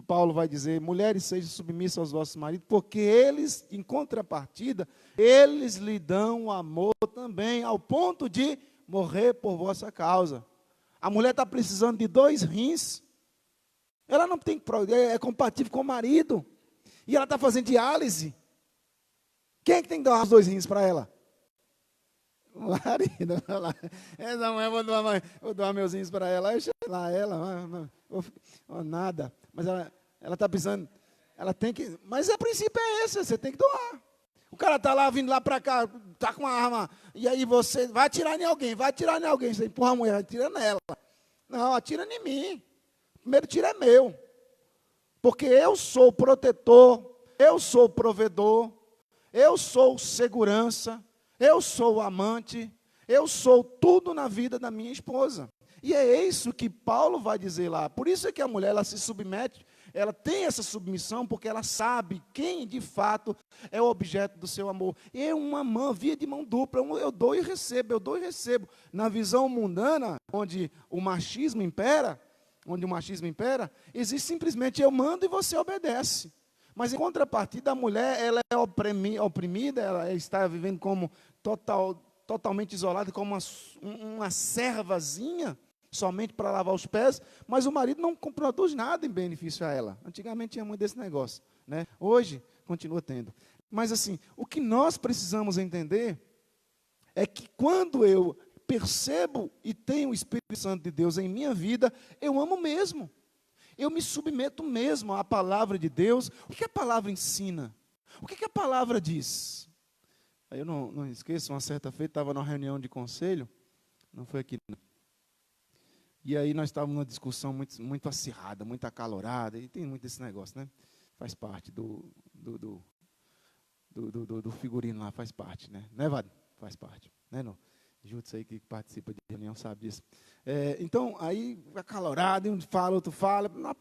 Paulo vai dizer, mulheres sejam submissas aos vossos maridos, porque eles, em contrapartida, eles lhe dão amor também, ao ponto de morrer por vossa causa. A mulher está precisando de 2 rins, ela não tem, é compatível com o marido, e ela está fazendo diálise. Quem é que tem que dar os 2 rins para ela? O marido. Essa mulher, vou doar meus rins para ela. Aí chega lá, nada. Mas ela está precisando, ela tem que, mas o princípio é esse, você tem que doar. O cara está lá, vindo lá para cá, está com uma arma, e aí você vai atirar em alguém, você empurra a mulher, atira nela. Não, atira em mim. O primeiro tiro é meu. Porque eu sou o protetor, eu sou o provedor, eu sou segurança, eu sou o amante, eu sou tudo na vida da minha esposa. E é isso que Paulo vai dizer lá. Por isso é que a mulher ela se submete, ela tem essa submissão, porque ela sabe quem de fato é o objeto do seu amor. E é uma via de mão dupla, eu dou e recebo, eu dou e recebo. Na visão mundana, onde o machismo impera, existe simplesmente eu mando e você obedece. Mas em contrapartida, a mulher ela é oprimida, ela está vivendo como totalmente isolada, como uma servazinha, somente para lavar os pés, mas o marido não produz nada em benefício a ela. Antigamente tinha muito desse negócio, né? Hoje continua tendo. Mas assim, o que nós precisamos entender é que quando eu percebo e tenho o Espírito Santo de Deus em minha vida, eu amo mesmo. Eu me submeto mesmo à palavra de Deus. O que a palavra ensina? O que a palavra diz? Aí eu não esqueço, uma certa feita, estava numa reunião de conselho, não foi aqui não. E aí nós estávamos numa discussão muito acirrada, muito acalorada, e tem muito desse negócio, né? Faz parte do figurino lá, faz parte, né? Né, Vado? Faz parte, né, não? Juntos aí que participa de reunião sabe disso. Então, aí, acalorado, um fala, outro fala, não dá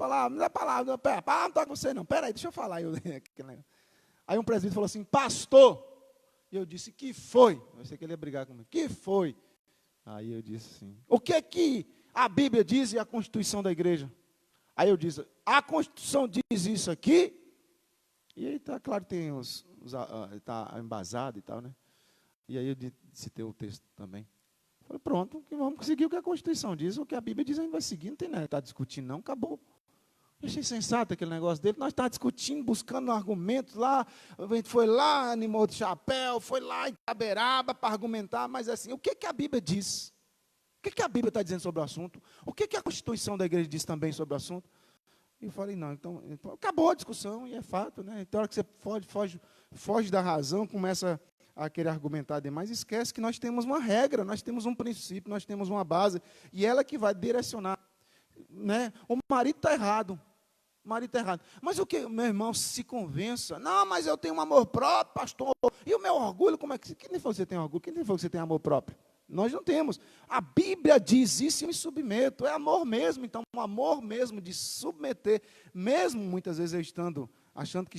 palavra, não toca você não, peraí, deixa eu falar. Aí um presbítero falou assim, pastor, e eu disse, que foi? Eu sei que ele ia brigar comigo, que foi? Aí eu disse assim, o que é que a Bíblia diz e a Constituição da igreja? Aí eu disse, a Constituição diz isso aqui, e aí está claro, tem está embasado e tal, né? E aí eu citei o texto também. Falei, pronto, vamos seguir o que a Constituição diz, o que a Bíblia diz, a gente vai seguir, não tem nada, está discutindo não, acabou. Eu achei sensato aquele negócio dele, nós estávamos discutindo, buscando argumentos lá, a gente foi lá, animou de chapéu, foi lá em Itaberaba para argumentar, mas assim, o que a Bíblia diz? O que a Bíblia está dizendo sobre o assunto? O que a Constituição da igreja diz também sobre o assunto? E eu falei, não, então acabou a discussão, e é fato, né? Então, a hora que você foge da razão, começa a querer argumentar demais, esquece que nós temos uma regra, nós temos um princípio, nós temos uma base, e ela que vai direcionar, né? O marido está errado, mas o que, meu irmão, se convença, não, mas eu tenho um amor próprio, pastor, e o meu orgulho, como é que, quem nem falou que você tem orgulho, quem nem falou que você tem amor próprio? Nós não temos, a Bíblia diz isso e eu me submeto, é amor mesmo, então, um amor mesmo de submeter, mesmo muitas vezes eu estando achando que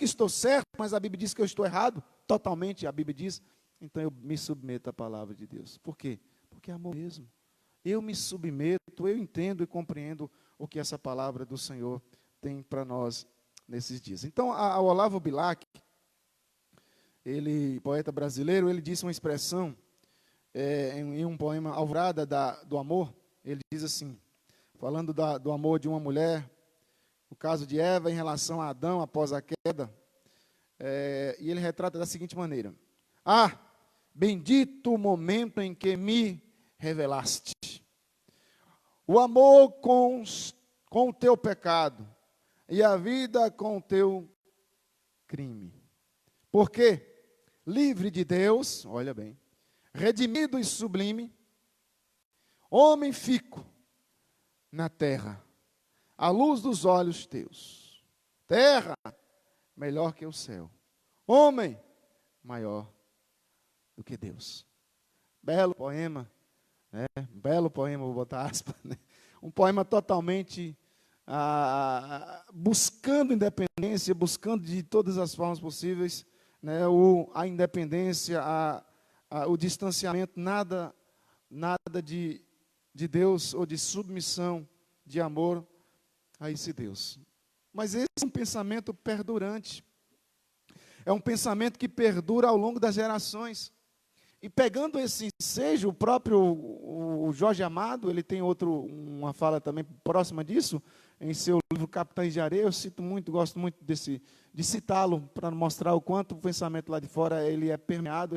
estou certo, mas a Bíblia diz que eu estou errado, totalmente a Bíblia diz, então eu me submeto à palavra de Deus. Por quê? Porque é amor mesmo. Eu me submeto, eu entendo e compreendo o que essa palavra do Senhor tem para nós nesses dias. Então, o Olavo Bilac, ele, poeta brasileiro, ele disse uma expressão em um poema, Alvorada do Amor, ele diz assim, falando do amor de uma mulher, o caso de Eva em relação a Adão após a queda, e ele retrata da seguinte maneira: ah, bendito o momento em que me revelaste, o amor com o teu pecado, e a vida com o teu crime. Porque, livre de Deus, olha bem, redimido e sublime, homem fico na terra, à luz dos olhos teus. Terra, melhor que o céu. Homem, maior do que Deus. Belo poema, né? Belo poema, vou botar aspas, né? Um poema totalmente buscando independência, buscando de todas as formas possíveis, né, a independência, o distanciamento, nada de Deus ou de submissão, de amor a esse Deus. Mas esse é um pensamento perdurante. É um pensamento que perdura ao longo das gerações. E pegando esse ensejo, o próprio o Jorge Amado, ele tem uma fala também próxima disso, em seu livro Capitães de Areia. Eu cito muito, gosto muito de citá-lo, para mostrar o quanto o pensamento lá de fora ele é permeado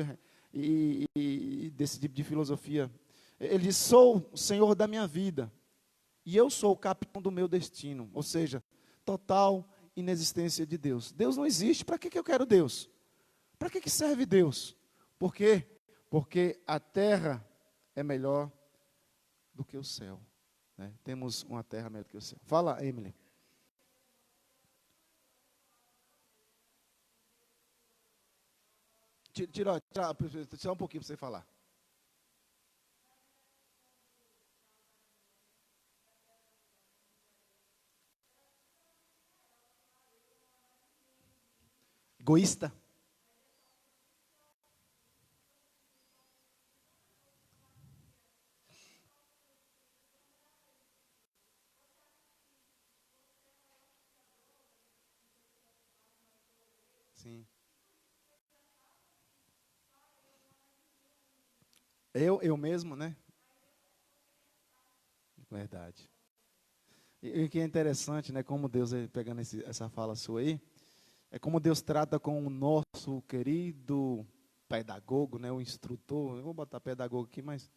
e desse tipo de filosofia. Ele diz: sou o senhor da minha vida, e eu sou o capitão do meu destino. Ou seja, total inexistência de Deus. Deus não existe. Para que eu quero Deus? Para que serve Deus? Por quê? Porque a terra é melhor do que o céu. Né? Temos uma terra melhor do que o céu. Fala, Emily. Tira um pouquinho para você falar. Egoísta. Sim. Eu mesmo, né? Verdade. E o que é interessante, né? Como Deus, pegando essa fala sua aí, é como Deus trata com o nosso querido pedagogo, né? O instrutor. Eu vou botar pedagogo aqui, mas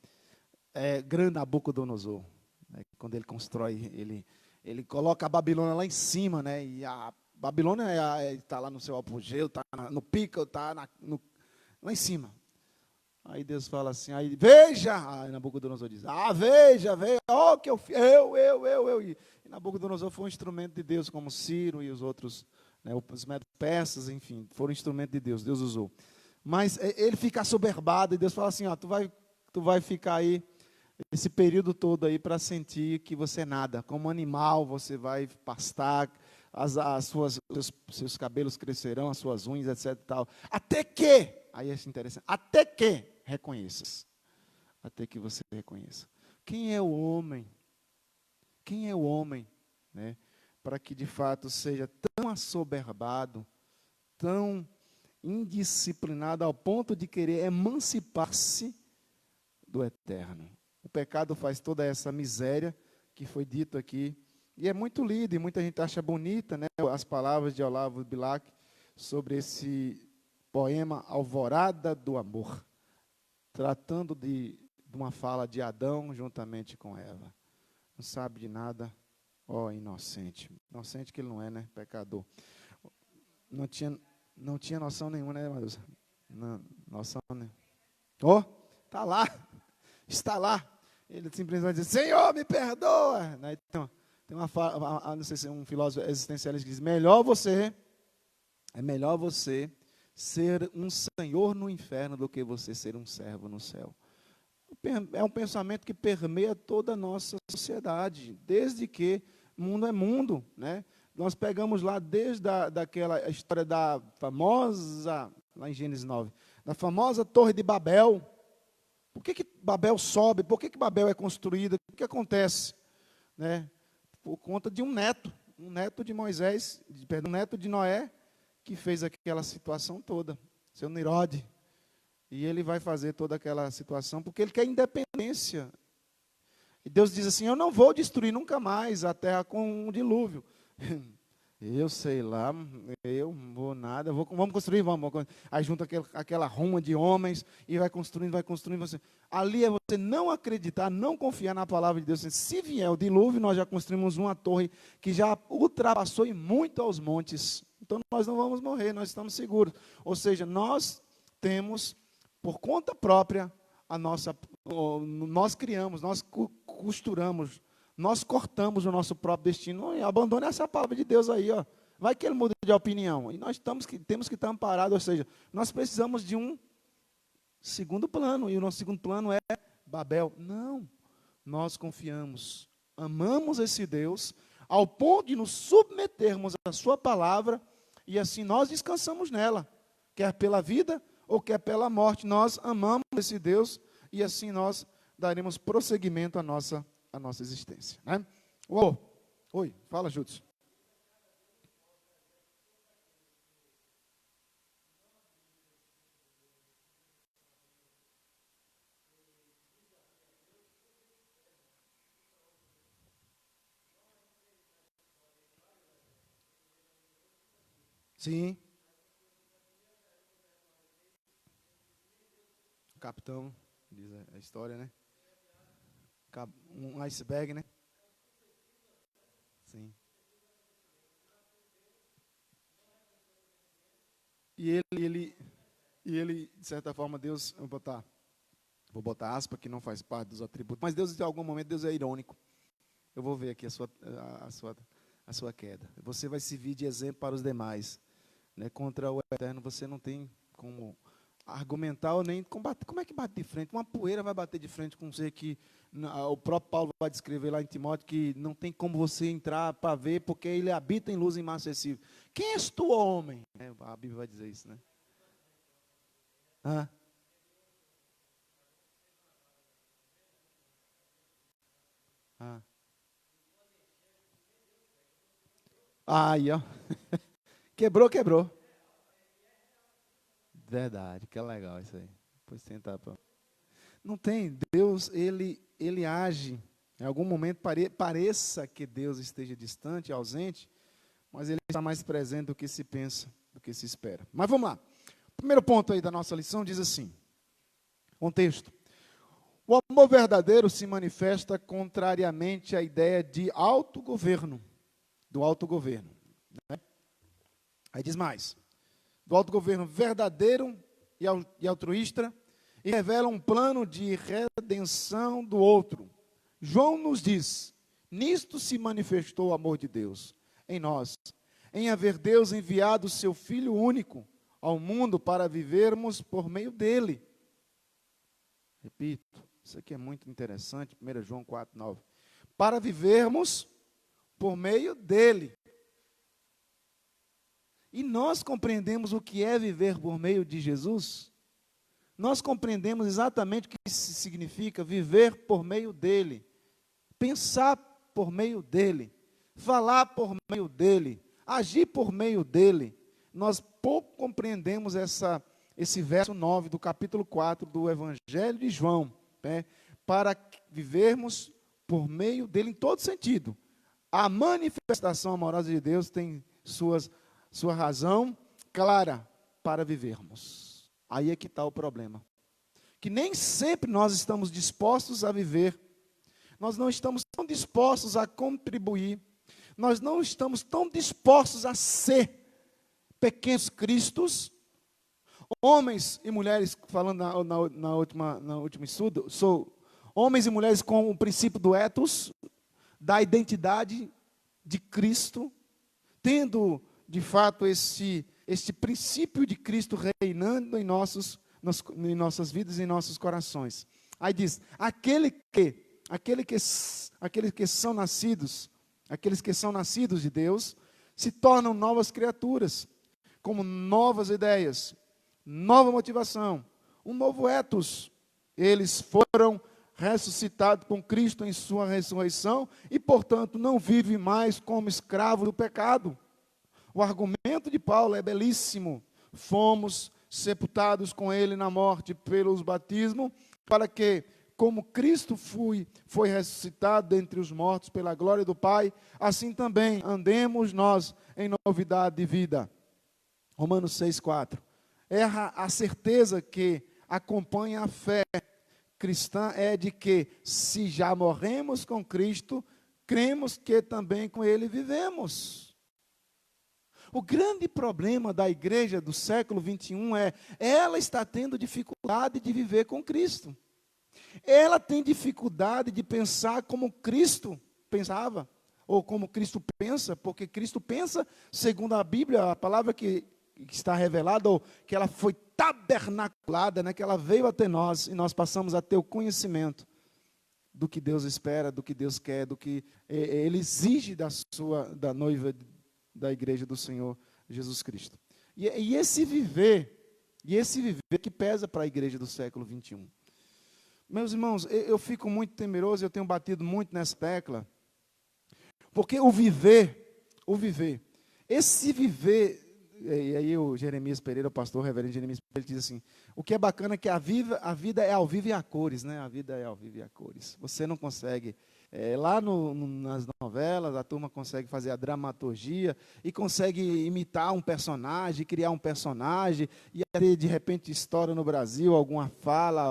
grande Nabucodonosor. Né? Quando ele constrói, ele coloca a Babilônia lá em cima, né? E a Babilônia está lá no seu apogeu, está no pico, está lá em cima. Aí Deus fala assim, aí veja, aí Nabucodonosor diz, veja, ó que eu fiz, e Nabucodonosor foi um instrumento de Deus, como Ciro e os outros, né, os persas, enfim, foram instrumento de Deus, Deus usou. Mas ele fica assoberbado, e Deus fala assim, tu vai ficar aí, esse período todo aí, para sentir que você é nada, como animal, você vai pastar, seus cabelos crescerão, as suas unhas, etc. Tal. Até que, aí é interessante, até que reconheças. Até que você reconheça. Quem é o homem? Quem é o homem? Né, para que de fato seja tão assoberbado, tão indisciplinado ao ponto de querer emancipar-se do eterno. O pecado faz toda essa miséria que foi dito aqui. E é muito lido, e muita gente acha bonita, né, as palavras de Olavo Bilac sobre esse poema Alvorada do Amor, tratando de uma fala de Adão juntamente com Eva. Não sabe de nada, ó inocente. Inocente que ele não é, né, pecador. Não tinha noção nenhuma, né, Matheus? Noção, né? Está lá, está lá. Ele simplesmente diz, Senhor, me perdoa. Então, tem uma fala, não sei se é um filósofo existencialista que diz, é melhor você ser um senhor no inferno do que você ser um servo no céu. É um pensamento que permeia toda a nossa sociedade, desde que mundo é mundo, né? Nós pegamos lá desde daquela história da famosa, lá em Gênesis 9, da famosa Torre de Babel. Por que Babel sobe? Por que Babel é construída? O que acontece? Né? Por conta de um neto de Moisés, um neto de Noé, que fez aquela situação toda, seu Nirode. E ele vai fazer toda aquela situação, porque ele quer independência. E Deus diz assim, eu não vou destruir nunca mais a terra com um dilúvio. Eu sei lá, eu não vou nada, vamos construir, vamos. Aí junta aquela ruma de homens e vai construindo. Você. Ali é você não acreditar, não confiar na palavra de Deus. Se vier o dilúvio, nós já construímos uma torre que já ultrapassou em muito aos montes. Então nós não vamos morrer, nós estamos seguros. Ou seja, nós temos, por conta própria, nós criamos, nós costuramos, nós cortamos o nosso próprio destino. E abandone essa palavra de Deus aí, ó. Vai que ele muda de opinião. E nós temos que estar amparados, ou seja, nós precisamos de um segundo plano. E o nosso segundo plano é Babel. Não, nós confiamos, amamos esse Deus, ao ponto de nos submetermos à sua palavra, e assim nós descansamos nela, quer pela vida ou quer pela morte. Nós amamos esse Deus, e assim nós daremos prosseguimento à nossa existência, né? Oi, fala, Júlio. Sim. O capitão, diz a história, né? Um iceberg, né? Sim. E ele, de certa forma, Deus, vou botar aspa, que não faz parte dos atributos, mas Deus, em algum momento, Deus é irônico. Eu vou ver aqui a sua queda. Você vai servir de exemplo para os demais, né? Contra o Eterno você não tem como argumentar ou nem combater. Como é que bate de frente? Uma poeira vai bater de frente com você que o próprio Paulo vai descrever lá em Timóteo que não tem como você entrar para ver, porque ele habita em luz imarcessível. Quem és tu, homem? A Bíblia vai dizer isso, né? Aí, ó. Quebrou. Verdade, que é legal isso aí. Depois tentar. Não tem, Deus, ele age. Em algum momento pareça que Deus esteja distante, ausente, mas ele está mais presente do que se pensa, do que se espera. Mas vamos lá. O primeiro ponto aí da nossa lição diz assim, contexto. O amor verdadeiro se manifesta contrariamente à ideia de autogoverno, do autogoverno. Né? Aí diz mais, do autogoverno verdadeiro e altruísta, e revela um plano de redenção do outro. João nos diz, nisto se manifestou o amor de Deus em nós, em haver Deus enviado o seu Filho único ao mundo para vivermos por meio dele. Repito, isso aqui é muito interessante, 1 João 4,9. Para vivermos por meio dele. E nós compreendemos o que é viver por meio de Jesus? Nós compreendemos exatamente o que significa viver por meio dele, pensar por meio dele, falar por meio dele, agir por meio dele. Nós pouco compreendemos esse verso 9 do capítulo 4 do Evangelho de João, né? Para vivermos por meio dele em todo sentido. A manifestação amorosa de Deus tem sua razão clara para vivermos. Aí é que está o problema. Que nem sempre nós estamos dispostos a viver. Nós não estamos tão dispostos a contribuir. Nós não estamos tão dispostos a ser pequenos cristos. Homens e mulheres, falando na última estudo, homens e mulheres com o princípio do ethos, da identidade de Cristo, tendo, de fato, este princípio de Cristo reinando em nossas vidas e em nossos corações. Aí diz, aqueles que são nascidos de Deus, se tornam novas criaturas, como novas ideias, nova motivação, um novo ethos. Eles foram ressuscitados com Cristo em sua ressurreição e, portanto, não vivem mais como escravos do pecado. O argumento de Paulo é belíssimo. Fomos sepultados com ele na morte pelos batismos, para que, como Cristo foi ressuscitado dentre os mortos pela glória do Pai, assim também andemos nós em novidade de vida. Romanos 6,4. É a certeza que acompanha a fé cristã é de que, se já morremos com Cristo, cremos que também com ele vivemos. O grande problema da igreja do século 21 é, ela está tendo dificuldade de viver com Cristo. Ela tem dificuldade de pensar como Cristo pensava, ou como Cristo pensa, porque Cristo pensa, segundo a Bíblia, a palavra que está revelada, ou que ela foi tabernaculada, né, que ela veio até nós, e nós passamos a ter o conhecimento do que Deus espera, do que Deus quer, do que Ele exige da noiva da igreja do Senhor Jesus Cristo. E esse viver que pesa para a igreja do século 21. Meus irmãos, eu fico muito temeroso, eu tenho batido muito nessa tecla, porque o viver, esse viver, e aí o Jeremias Pereira, o pastor, o reverendo Jeremias Pereira, diz assim, o que é bacana é que a vida é ao vivo e a cores, né? A vida é ao vivo e a cores. Você não consegue, lá nas novelas, a turma consegue fazer a dramaturgia e consegue imitar um personagem, criar um personagem, e aí de repente estoura no Brasil alguma fala,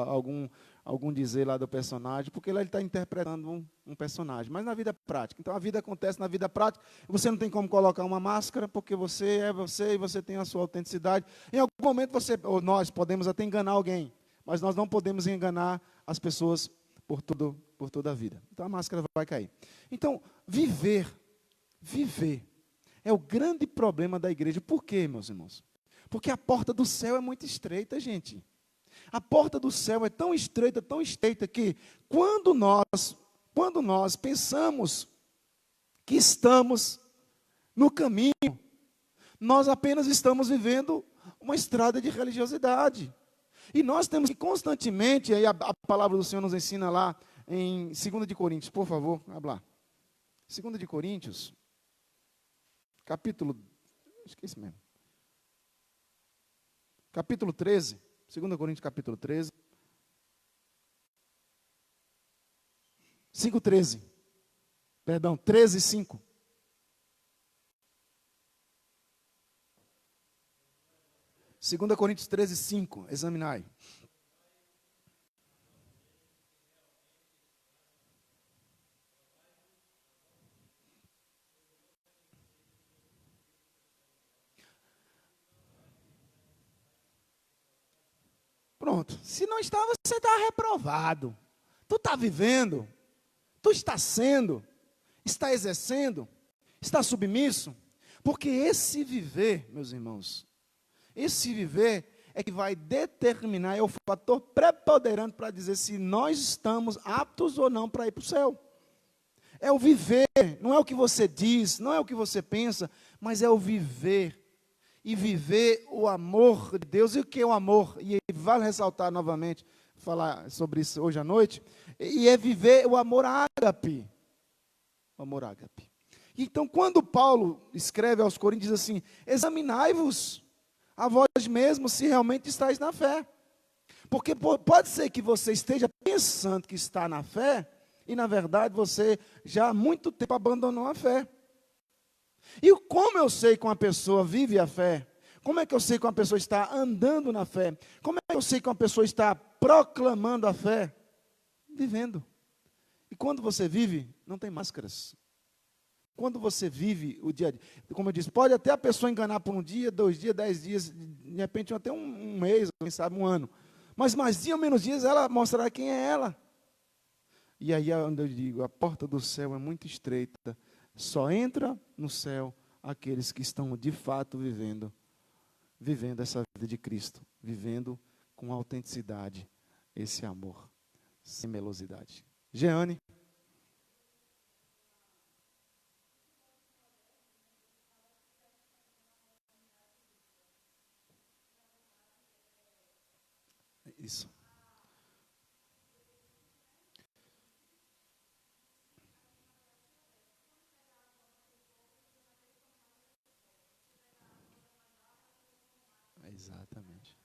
algum dizer lá do personagem, porque lá ele está interpretando um personagem, mas na vida prática. Então a vida acontece na vida prática, você não tem como colocar uma máscara, porque você é você e você tem a sua autenticidade. Em algum momento ou nós podemos até enganar alguém, mas nós não podemos enganar as pessoas por toda a vida. Então a máscara vai cair. Então, viver é o grande problema da igreja. Por quê, meus irmãos? Porque a porta do céu é muito estreita, gente. A porta do céu é tão estreita que quando nós pensamos que estamos no caminho, nós apenas estamos vivendo uma estrada de religiosidade. E nós temos que constantemente, aí a palavra do Senhor nos ensina lá em 2 de Coríntios, por favor, abre lá. 2 de Coríntios, esqueci mesmo. Capítulo 13. 2 Coríntios capítulo 13. 5:13. Perdão, 13:5. Segunda Coríntios 13:5. Examinai. Pronto. Se não está, você está reprovado. Tu está vivendo, tu está sendo, está exercendo, está submisso. Porque esse viver, meus irmãos, esse viver é que vai determinar, é o fator preponderante para dizer se nós estamos aptos ou não para ir para o céu. É o viver, não é o que você diz, não é o que você pensa, mas é o viver. E viver o amor de Deus. E o que é o amor? E vale ressaltar novamente, falar sobre isso hoje à noite. E é viver o amor ágape. O amor ágape. Então, quando Paulo escreve aos Coríntios, diz assim, examinai-vos a vós mesmos se realmente estáis na fé. Porque pode ser que você esteja pensando que está na fé, e na verdade você já há muito tempo abandonou a fé. E como eu sei que uma pessoa vive a fé? Como é que eu sei que uma pessoa está andando na fé? Como é que eu sei que uma pessoa está proclamando a fé? Vivendo. E quando você vive, não tem máscaras. Quando você vive o dia a dia, como eu disse, pode até a pessoa enganar por 1 dia, 2 dias, 10 dias, de repente até um mês, quem sabe 1 ano. Mas mais dia ou menos dias, ela mostrará quem é ela. E aí é onde eu digo, a porta do céu é muito estreita. Só entra no céu aqueles que estão de fato vivendo essa vida de Cristo, vivendo com autenticidade esse amor, sem melosidade. Jeane. Isso. Exatamente.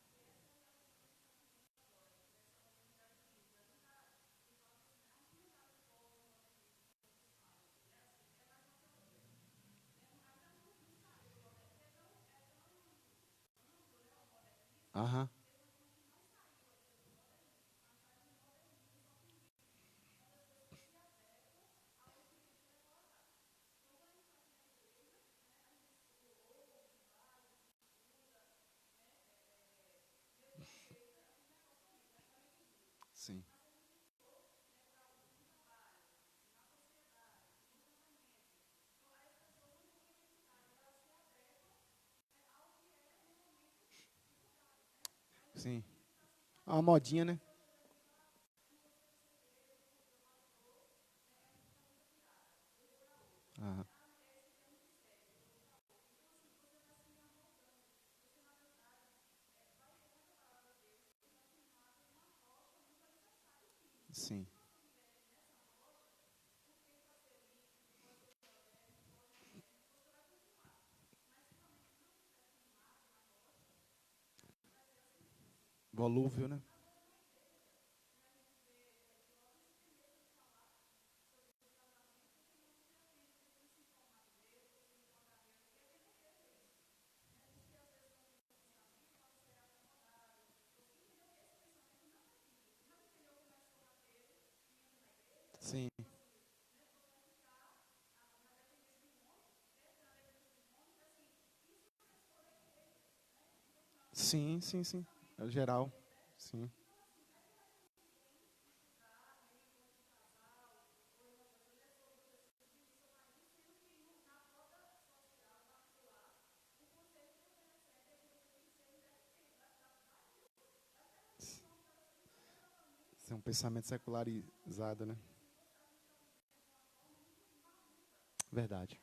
Aham. Sim. Sim. É uma modinha, né? Sim. Volúvel, né? Sim. Sim, sim, sim. É o geral. Sim. Isso é um pensamento secularizado, né? Verdade.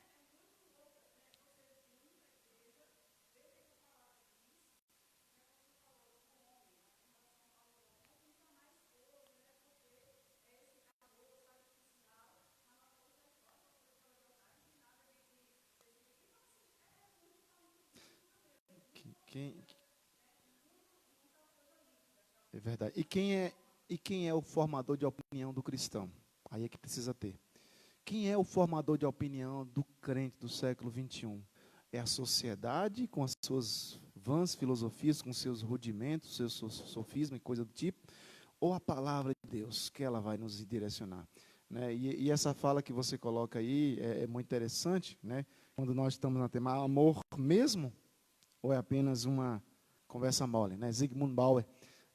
Quem, é verdade. E quem é o formador de opinião do cristão? Aí é que precisa ter. Quem é o formador de opinião do crente do século XXI? É a sociedade com as suas vãs filosofias, com seus rudimentos, seus sofismas e coisa do tipo, ou a palavra de Deus, que ela vai nos direcionar? Né? E essa fala que você coloca aí é muito interessante, né? Quando nós estamos na tema amor mesmo, ou é apenas uma conversa mole? Né? Zygmunt Bauer,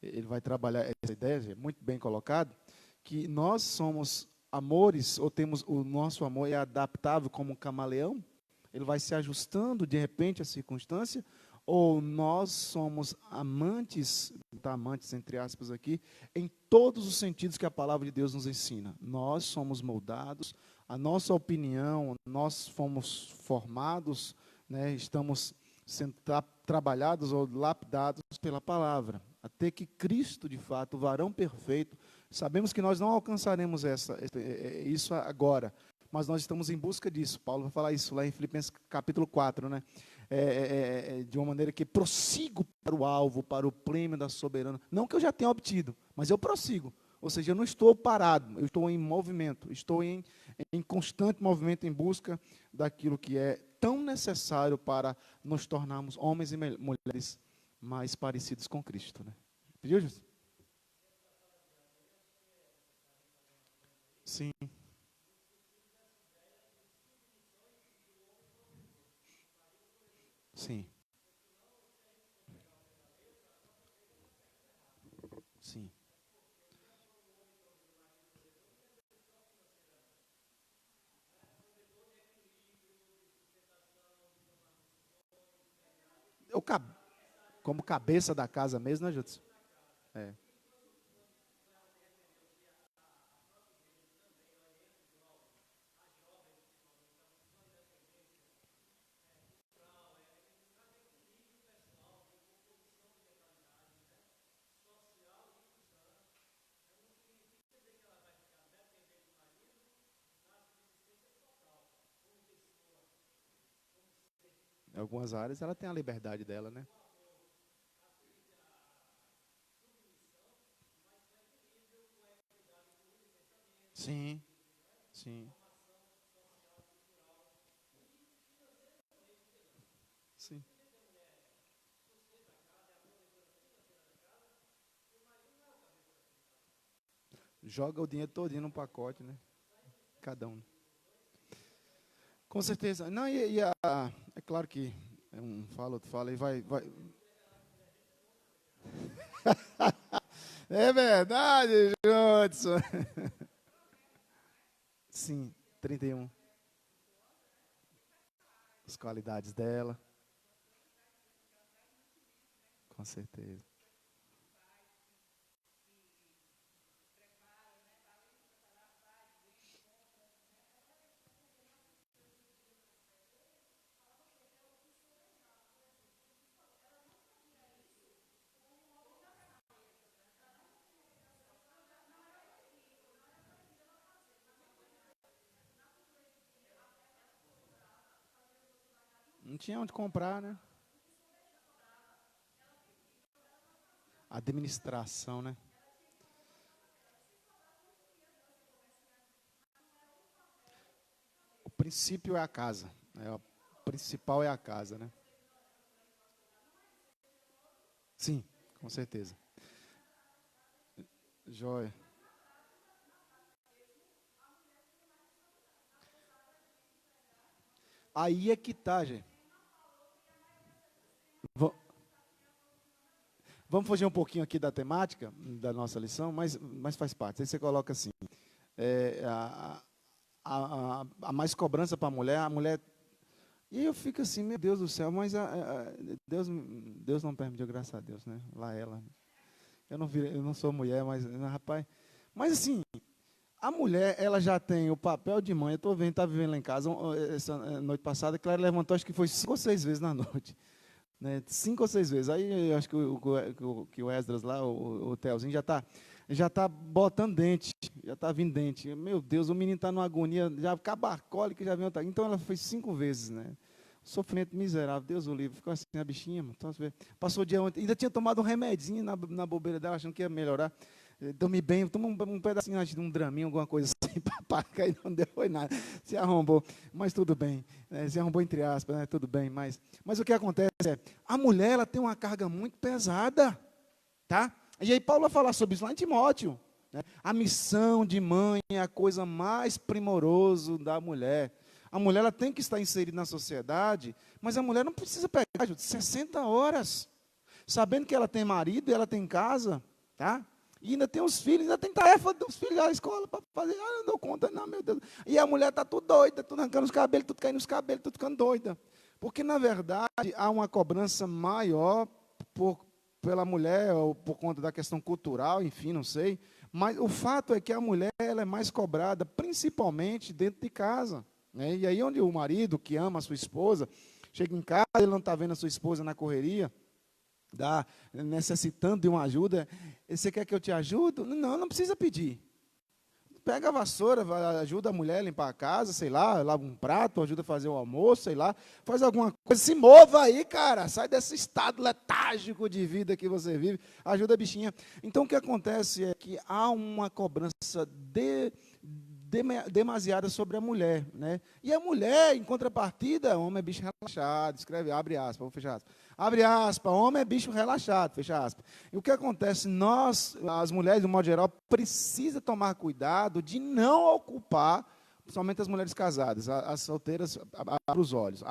ele vai trabalhar essa ideia, muito bem colocado, que nós somos amores, ou temos o nosso amor é adaptável como um camaleão, ele vai se ajustando de repente à circunstância, ou nós somos amantes, tá, amantes entre aspas aqui, em todos os sentidos que a palavra de Deus nos ensina. Nós somos moldados, a nossa opinião, nós fomos formados, né, estamos sendo trabalhados ou lapidados pela palavra, até que Cristo, de fato, o varão perfeito, sabemos que nós não alcançaremos isso agora, mas nós estamos em busca disso. Paulo vai falar isso lá em Filipenses capítulo 4, né? De uma maneira que prossigo para o alvo, para o prêmio da soberana. Não que eu já tenha obtido, mas eu prossigo. Ou seja, eu não estou parado, eu estou em movimento, estou em constante movimento em busca daquilo que é tão necessário para nos tornarmos homens e mulheres mais parecidos com Cristo. Né? Pediu, Jesus? Sim, sim, sim. Eu, como cabeça da casa mesmo, né, Judson? É. Em algumas áreas ela tem a liberdade dela, né? Sim, sim, sim. Joga o dinheiro todinho num pacote, né? Cada um. Com certeza. Não, é claro que um fala, outro fala, e vai. É verdade, Judson. Sim, 31. As qualidades dela, com certeza. Não tinha onde comprar, né? Administração, né? O princípio é a casa. O principal é a casa, né? Sim, com certeza. Joia. Aí é que tá, gente. Vamos fugir um pouquinho aqui da temática da nossa lição, mas faz parte. Aí você coloca assim, a mais cobrança para a mulher. E eu fico assim, meu Deus do céu, mas Deus não permitiu, graças a Deus, né? Lá ela. Eu não sou mulher, mas, rapaz. Mas assim, a mulher, ela já tem o papel de mãe. Eu estou vendo, está vivendo lá em casa, essa noite passada, que ela levantou, acho que foi 5 ou 6 vezes na noite. Né, 5 ou 6 vezes. Aí eu acho que o Esdras lá, o Telzinho, já tá botando dente, já está vindo dente. Meu Deus, o menino está numa agonia, já cabacólica, já vem outra. Então ela foi 5 vezes, né? Sofrimento miserável, Deus o livre. Ficou assim, a bichinha, mano. Passou o dia ontem, ainda tinha tomado um remedinho na bobeira dela, achando que ia melhorar. Dormi bem, toma um pedacinho de um draminho, alguma coisa assim, para cair, não deu nada. Se arrombou, mas tudo bem. Se arrombou entre aspas, né? Tudo bem. Mas o que acontece é, a mulher ela tem uma carga muito pesada, tá? E aí Paulo vai falar sobre isso lá em Timóteo. Né? A missão de mãe é a coisa mais primorosa da mulher. A mulher ela tem que estar inserida na sociedade, mas a mulher não precisa pegar 60 horas, sabendo que ela tem marido e ela tem casa, tá? E ainda tem os filhos, ainda tem tarefa dos filhos da escola para fazer. Ah, não dou conta, não, meu Deus. E a mulher está tudo doida, tudo arrancando os cabelos, tudo caindo nos cabelos, tudo ficando doida. Porque, na verdade, há uma cobrança maior pela mulher, ou por conta da questão cultural, enfim, não sei. Mas o fato é que a mulher ela é mais cobrada, principalmente dentro de casa. Né? E aí onde o marido, que ama a sua esposa, chega em casa, ele não está vendo a sua esposa na correria, necessitando de uma ajuda, você quer que eu te ajude? Não precisa pedir. Pega a vassoura, ajuda a mulher a limpar a casa, sei lá, lava um prato, ajuda a fazer o almoço, sei lá, faz alguma coisa, se mova aí, cara, sai desse estado letárgico de vida que você vive, ajuda a bichinha. Então, o que acontece é que há uma cobrança demasiada sobre a mulher, né? E a mulher, em contrapartida, homem é bicho relaxado, escreve, abre aspas, vou fechar aspas. Abre aspas, homem é bicho relaxado, fecha aspas. E o que acontece? Nós, as mulheres, de um modo geral, precisam tomar cuidado de não ocupar, principalmente as mulheres casadas, as solteiras, abre os olhos.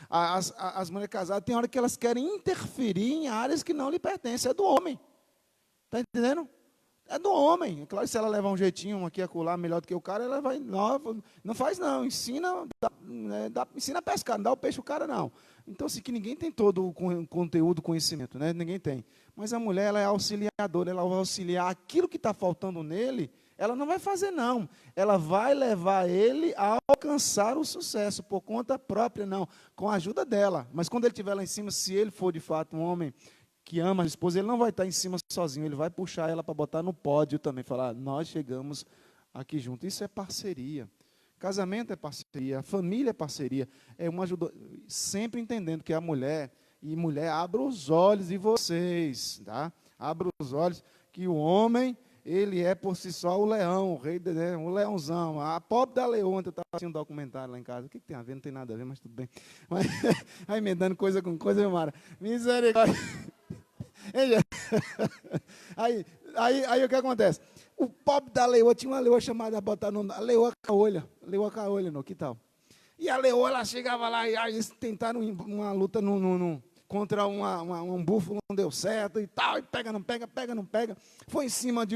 As mulheres casadas, tem hora que elas querem interferir em áreas que não lhe pertencem, é do homem. Está entendendo? É do homem. É claro que se ela levar um jeitinho aqui a acolá melhor do que o cara, ela vai. Não faz, não. Ensina a pescar, não dá o peixe o cara, não. Então, assim, que ninguém tem todo o conteúdo, o conhecimento, né? Ninguém tem. Mas a mulher, ela é auxiliadora, ela vai auxiliar aquilo que está faltando nele, ela não vai fazer, não. Ela vai levar ele a alcançar o sucesso, por conta própria, não. Com a ajuda dela. Mas quando ele estiver lá em cima, se ele for de fato um homem que ama a esposa, ele não vai estar em cima sozinho, ele vai puxar ela para botar no pódio também, falar, nós chegamos aqui juntos. Isso é parceria. Casamento é parceria, família é parceria. É uma ajuda, sempre entendendo que a mulher, abra os olhos de vocês, tá? Abra os olhos que o homem, ele é por si só o leão, o rei, né? O leãozão, a pobre da leoa. Eu estava assistindo um documentário lá em casa. O que tem a ver? Não tem nada a ver, mas tudo bem. Mas, aí emendando coisa com coisa, meu Mara. Misericórdia. Aí o que acontece? O pobre da leoa, tinha uma leoa chamada, botar nome, a leoa caolha, não, que tal? E a leoa, ela chegava lá e eles tentaram uma luta contra um búfalo, não deu certo e tal, e pega, não pega. Foi em cima de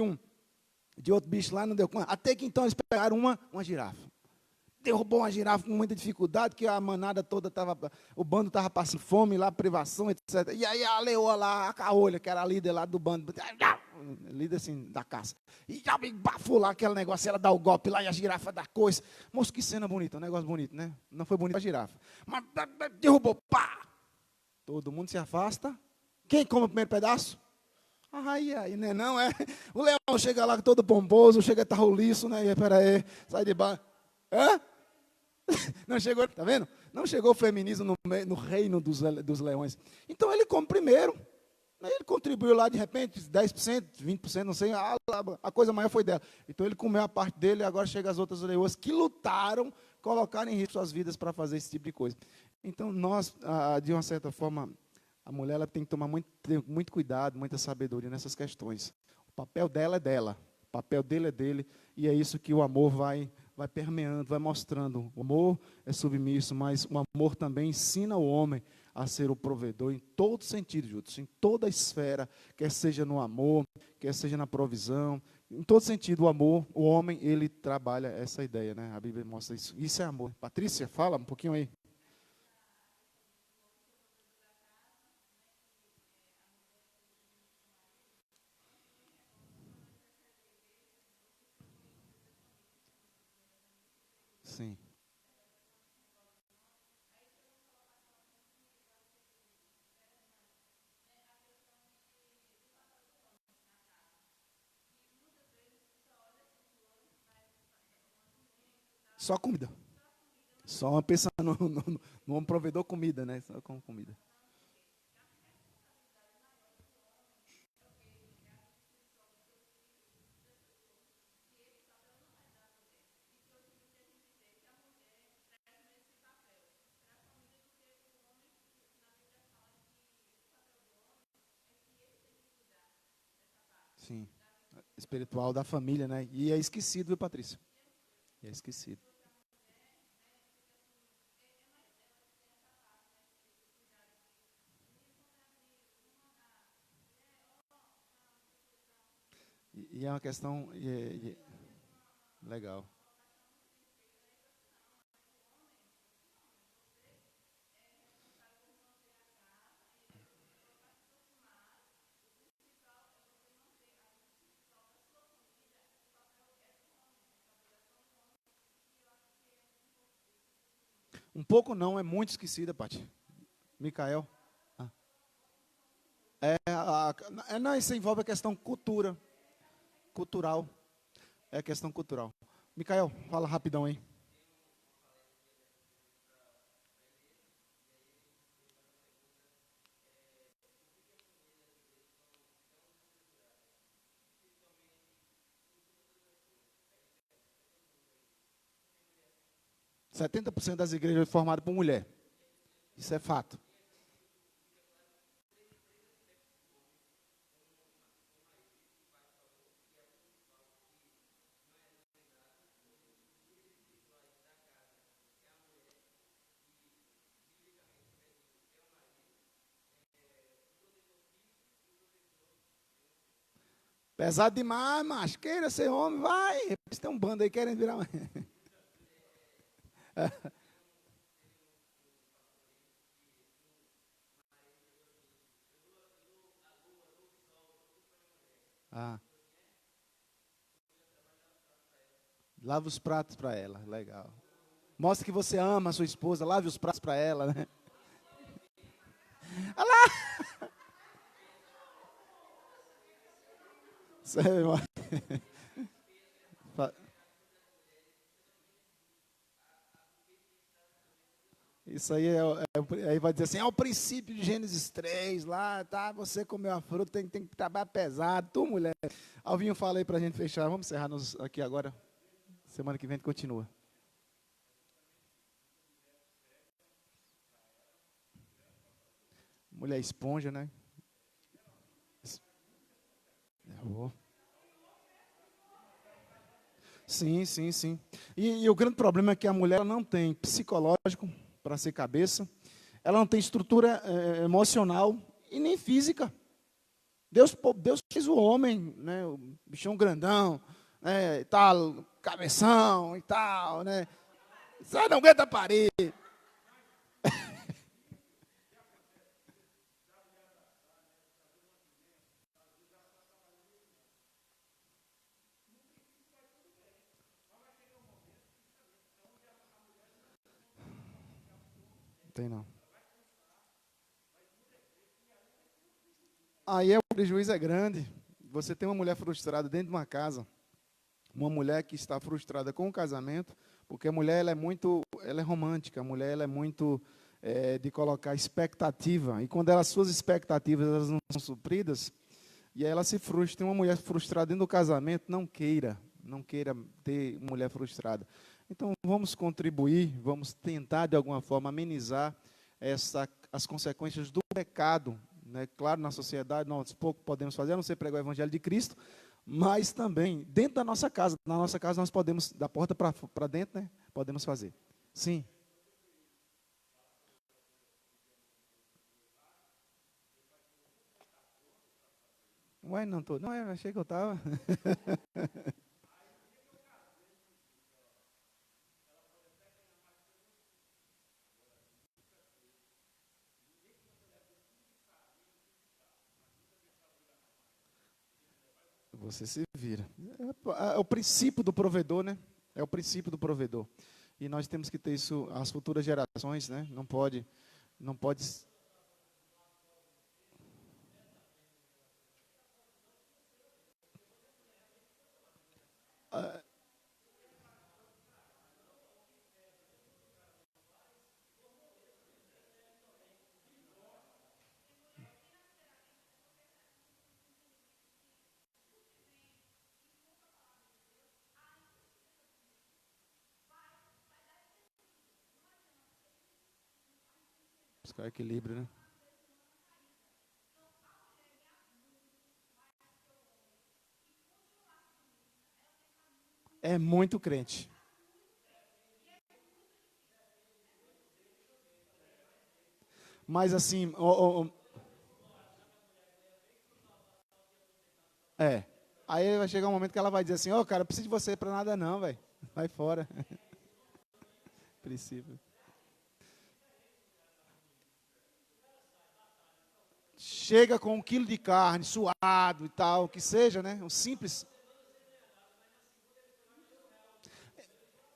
outro bicho lá, não deu conta. Até que então eles pegaram uma girafa. Derrubou uma girafa com muita dificuldade, que a manada toda o bando estava passando fome lá, privação, etc. E aí a leoa lá, a caolha, que era a líder lá do bando, líder assim, da caça, e já me bafou lá aquele negócio, ela dá o golpe lá e a girafa dá coisa. Moço, que cena bonita, um negócio bonito, né? Não foi bonito a girafa, mas derrubou, pá! Todo mundo se afasta. Quem come o primeiro pedaço? Aí, né? Não é? O leão chega lá todo pomposo, chega tarroliço, né? E pera aí, sai de baixo. Hã? Não chegou, tá vendo? Não chegou o feminismo no reino dos leões. Então ele come primeiro. Ele contribuiu lá, de repente, 10%, 20%, não sei, a coisa maior foi dela. Então ele comeu a parte dele e agora chega as outras leoas que lutaram, colocaram em risco suas vidas para fazer esse tipo de coisa. Então nós, de uma certa forma, a mulher ela tem que tomar muito cuidado, muita sabedoria nessas questões. O papel dela é dela, o papel dele é dele, e é isso que o amor vai permeando, vai mostrando. O amor é submisso, mas o amor também ensina o homem a ser o provedor em todo sentido, Júlio, em toda a esfera, quer seja no amor, quer seja na provisão, em todo sentido, o amor, o homem, ele trabalha essa ideia, né? A Bíblia mostra isso. Isso é amor. Patrícia, fala um pouquinho aí. Sim. Só comida. Só pensando no homem provedor comida, né? Só com comida. Sim. Espiritual da família, né? E é esquecido, viu, Patrícia? É esquecido. E é uma questão legal. Um pouco não, é muito esquecida, Paty. Micael. Ah. Não, isso envolve a questão cultural. É a questão cultural. Micael, fala rapidão aí. 70% das igrejas são formadas por mulher. Isso é fato. Pesado demais, macho. Queira ser homem, vai. Tem um bando aí querendo virar. Ah, lava os pratos para ela, legal. Mostra que você ama a sua esposa, lave os pratos para ela, né? Olha lá! Isso aí aí vai dizer assim, é o princípio de Gênesis 3, lá, tá? Você comeu a fruta, tem que trabalhar pesado, tu, mulher. Alvinho, fala aí pra gente fechar. Vamos encerrar aqui agora. Semana que vem a gente continua. Mulher esponja, né? Oh. Sim, sim, sim. E o grande problema é que a mulher não tem psicológico para ser cabeça, ela não tem estrutura emocional e nem física. Deus fez o homem, né, o bichão grandão, né, e tal, cabeção e tal, né? Sai, não aguenta parir. Não tem não. Aí o prejuízo é grande. Você tem uma mulher frustrada dentro de uma casa, uma mulher que está frustrada com o casamento, Porque a mulher ela é romântica, a mulher ela é muito de colocar expectativa. E quando as suas expectativas elas não são supridas, e aí ela se frustra. Tem uma mulher frustrada dentro do casamento, não queira ter mulher frustrada. Então, vamos contribuir, vamos tentar, de alguma forma, amenizar as consequências do pecado. Né? Claro, na sociedade, nós pouco podemos fazer, a não ser pregar o Evangelho de Cristo, mas também, dentro da nossa casa. Na nossa casa, nós podemos, da porta para dentro, né? Podemos fazer. Sim. Ué, não estou. Não, eu achei que eu estava. Você se vira. É o princípio do provedor, né? É o princípio do provedor. E nós temos que ter isso, as futuras gerações, né? Não pode. Buscar equilíbrio, né? É muito crente. Mas assim, aí vai chegar um momento que ela vai dizer assim, cara, não preciso de você para nada não, velho. Vai fora. Princípio. Chega com 1 quilo de carne, suado e tal, que seja, né? Um simples.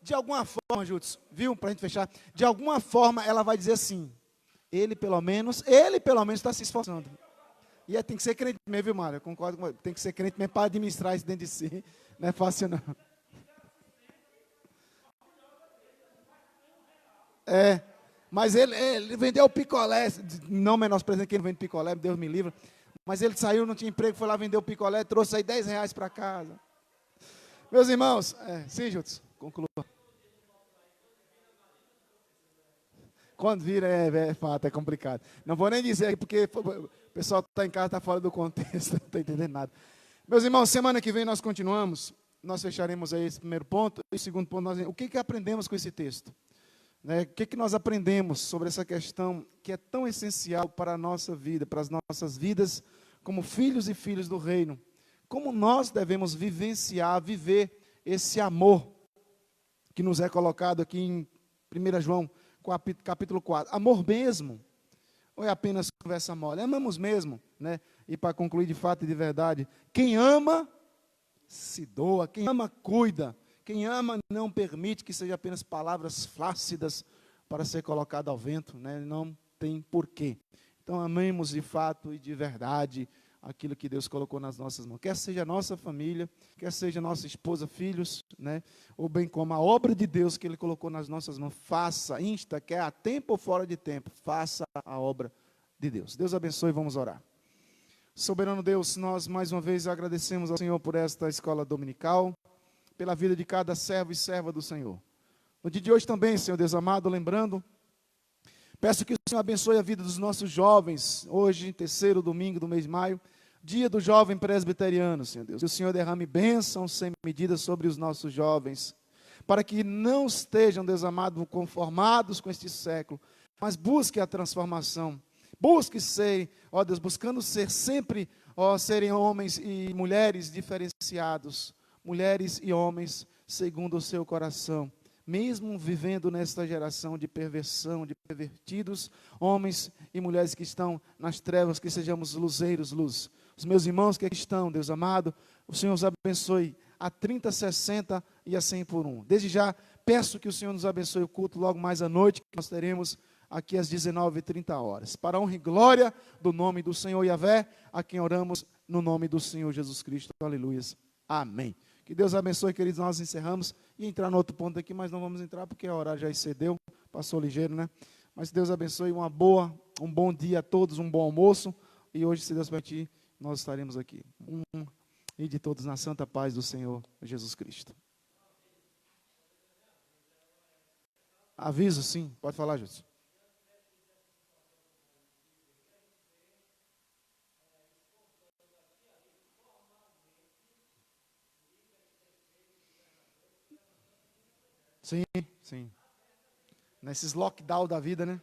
De alguma forma, Júlio, viu? Para a gente fechar. De alguma forma, ela vai dizer assim, ele pelo menos está se esforçando. E tem que ser crente mesmo, viu, Mário? Eu concordo com você. Tem que ser crente mesmo para administrar isso dentro de si. Não é fácil, não. Mas ele vendeu o picolé, não menosprezando quem vende picolé, Deus me livre. Mas ele saiu, não tinha emprego, foi lá vender o picolé, trouxe aí R$10 para casa. Meus irmãos, sim, Júlio, conclua. Quando vira, é fato, é complicado. Não vou nem dizer aqui, porque o pessoal que está em casa está fora do contexto, não está entendendo nada. Meus irmãos, semana que vem nós continuamos, nós fecharemos aí esse primeiro ponto. E o segundo ponto, o que aprendemos com esse texto? Né? O que nós aprendemos sobre essa questão que é tão essencial para a nossa vida, para as nossas vidas como filhos e filhas do reino? Como nós devemos viver esse amor que nos é colocado aqui em 1 João capítulo 4. Amor mesmo? Ou é apenas conversa mole? Amamos mesmo, né? E para concluir de fato e de verdade, quem ama se doa, quem ama cuida. Quem ama não permite que seja apenas palavras flácidas para ser colocado ao vento, né? Não tem porquê. Então, amemos de fato e de verdade aquilo que Deus colocou nas nossas mãos. Quer seja a nossa família, quer seja nossa esposa, filhos, né? Ou bem como a obra de Deus que Ele colocou nas nossas mãos. Faça, quer a tempo ou fora de tempo, faça a obra de Deus. Deus abençoe e vamos orar. Soberano Deus, nós mais uma vez agradecemos ao Senhor por esta escola dominical, pela vida de cada servo e serva do Senhor. No dia de hoje também, Senhor Deus amado, lembrando, peço que o Senhor abençoe a vida dos nossos jovens, hoje, 3º domingo do mês de maio, dia do jovem presbiteriano, Senhor Deus. Que o Senhor derrame bênçãos sem medida sobre os nossos jovens, para que não estejam, Deus amado, conformados com este século, mas busque a transformação, busque ser, ó Deus, buscando ser sempre, ó, serem homens e mulheres diferenciados, mulheres e homens segundo o seu coração, mesmo vivendo nesta geração de perversão, de pervertidos, homens e mulheres que estão nas trevas, que sejamos luzeiros, luz. Os meus irmãos que aqui estão, Deus amado, o Senhor os abençoe a 30, 60 e a 100 por 1. Desde já, peço que o Senhor nos abençoe o culto logo mais à noite, que nós teremos aqui às 19h30. Para a honra e glória do nome do Senhor Yahvé, a quem oramos no nome do Senhor Jesus Cristo. Aleluias. Amém. Que Deus abençoe, queridos. Nós encerramos e entrar no outro ponto aqui, mas não vamos entrar porque a hora já excedeu, passou ligeiro, né? Mas Deus abençoe, um bom dia a todos, um bom almoço. E hoje, se Deus permitir, nós estaremos aqui. E de todos na santa paz do Senhor Jesus Cristo. Aviso, sim. Pode falar, Júlio. Sim, sim. Nesses lockdown da vida, né?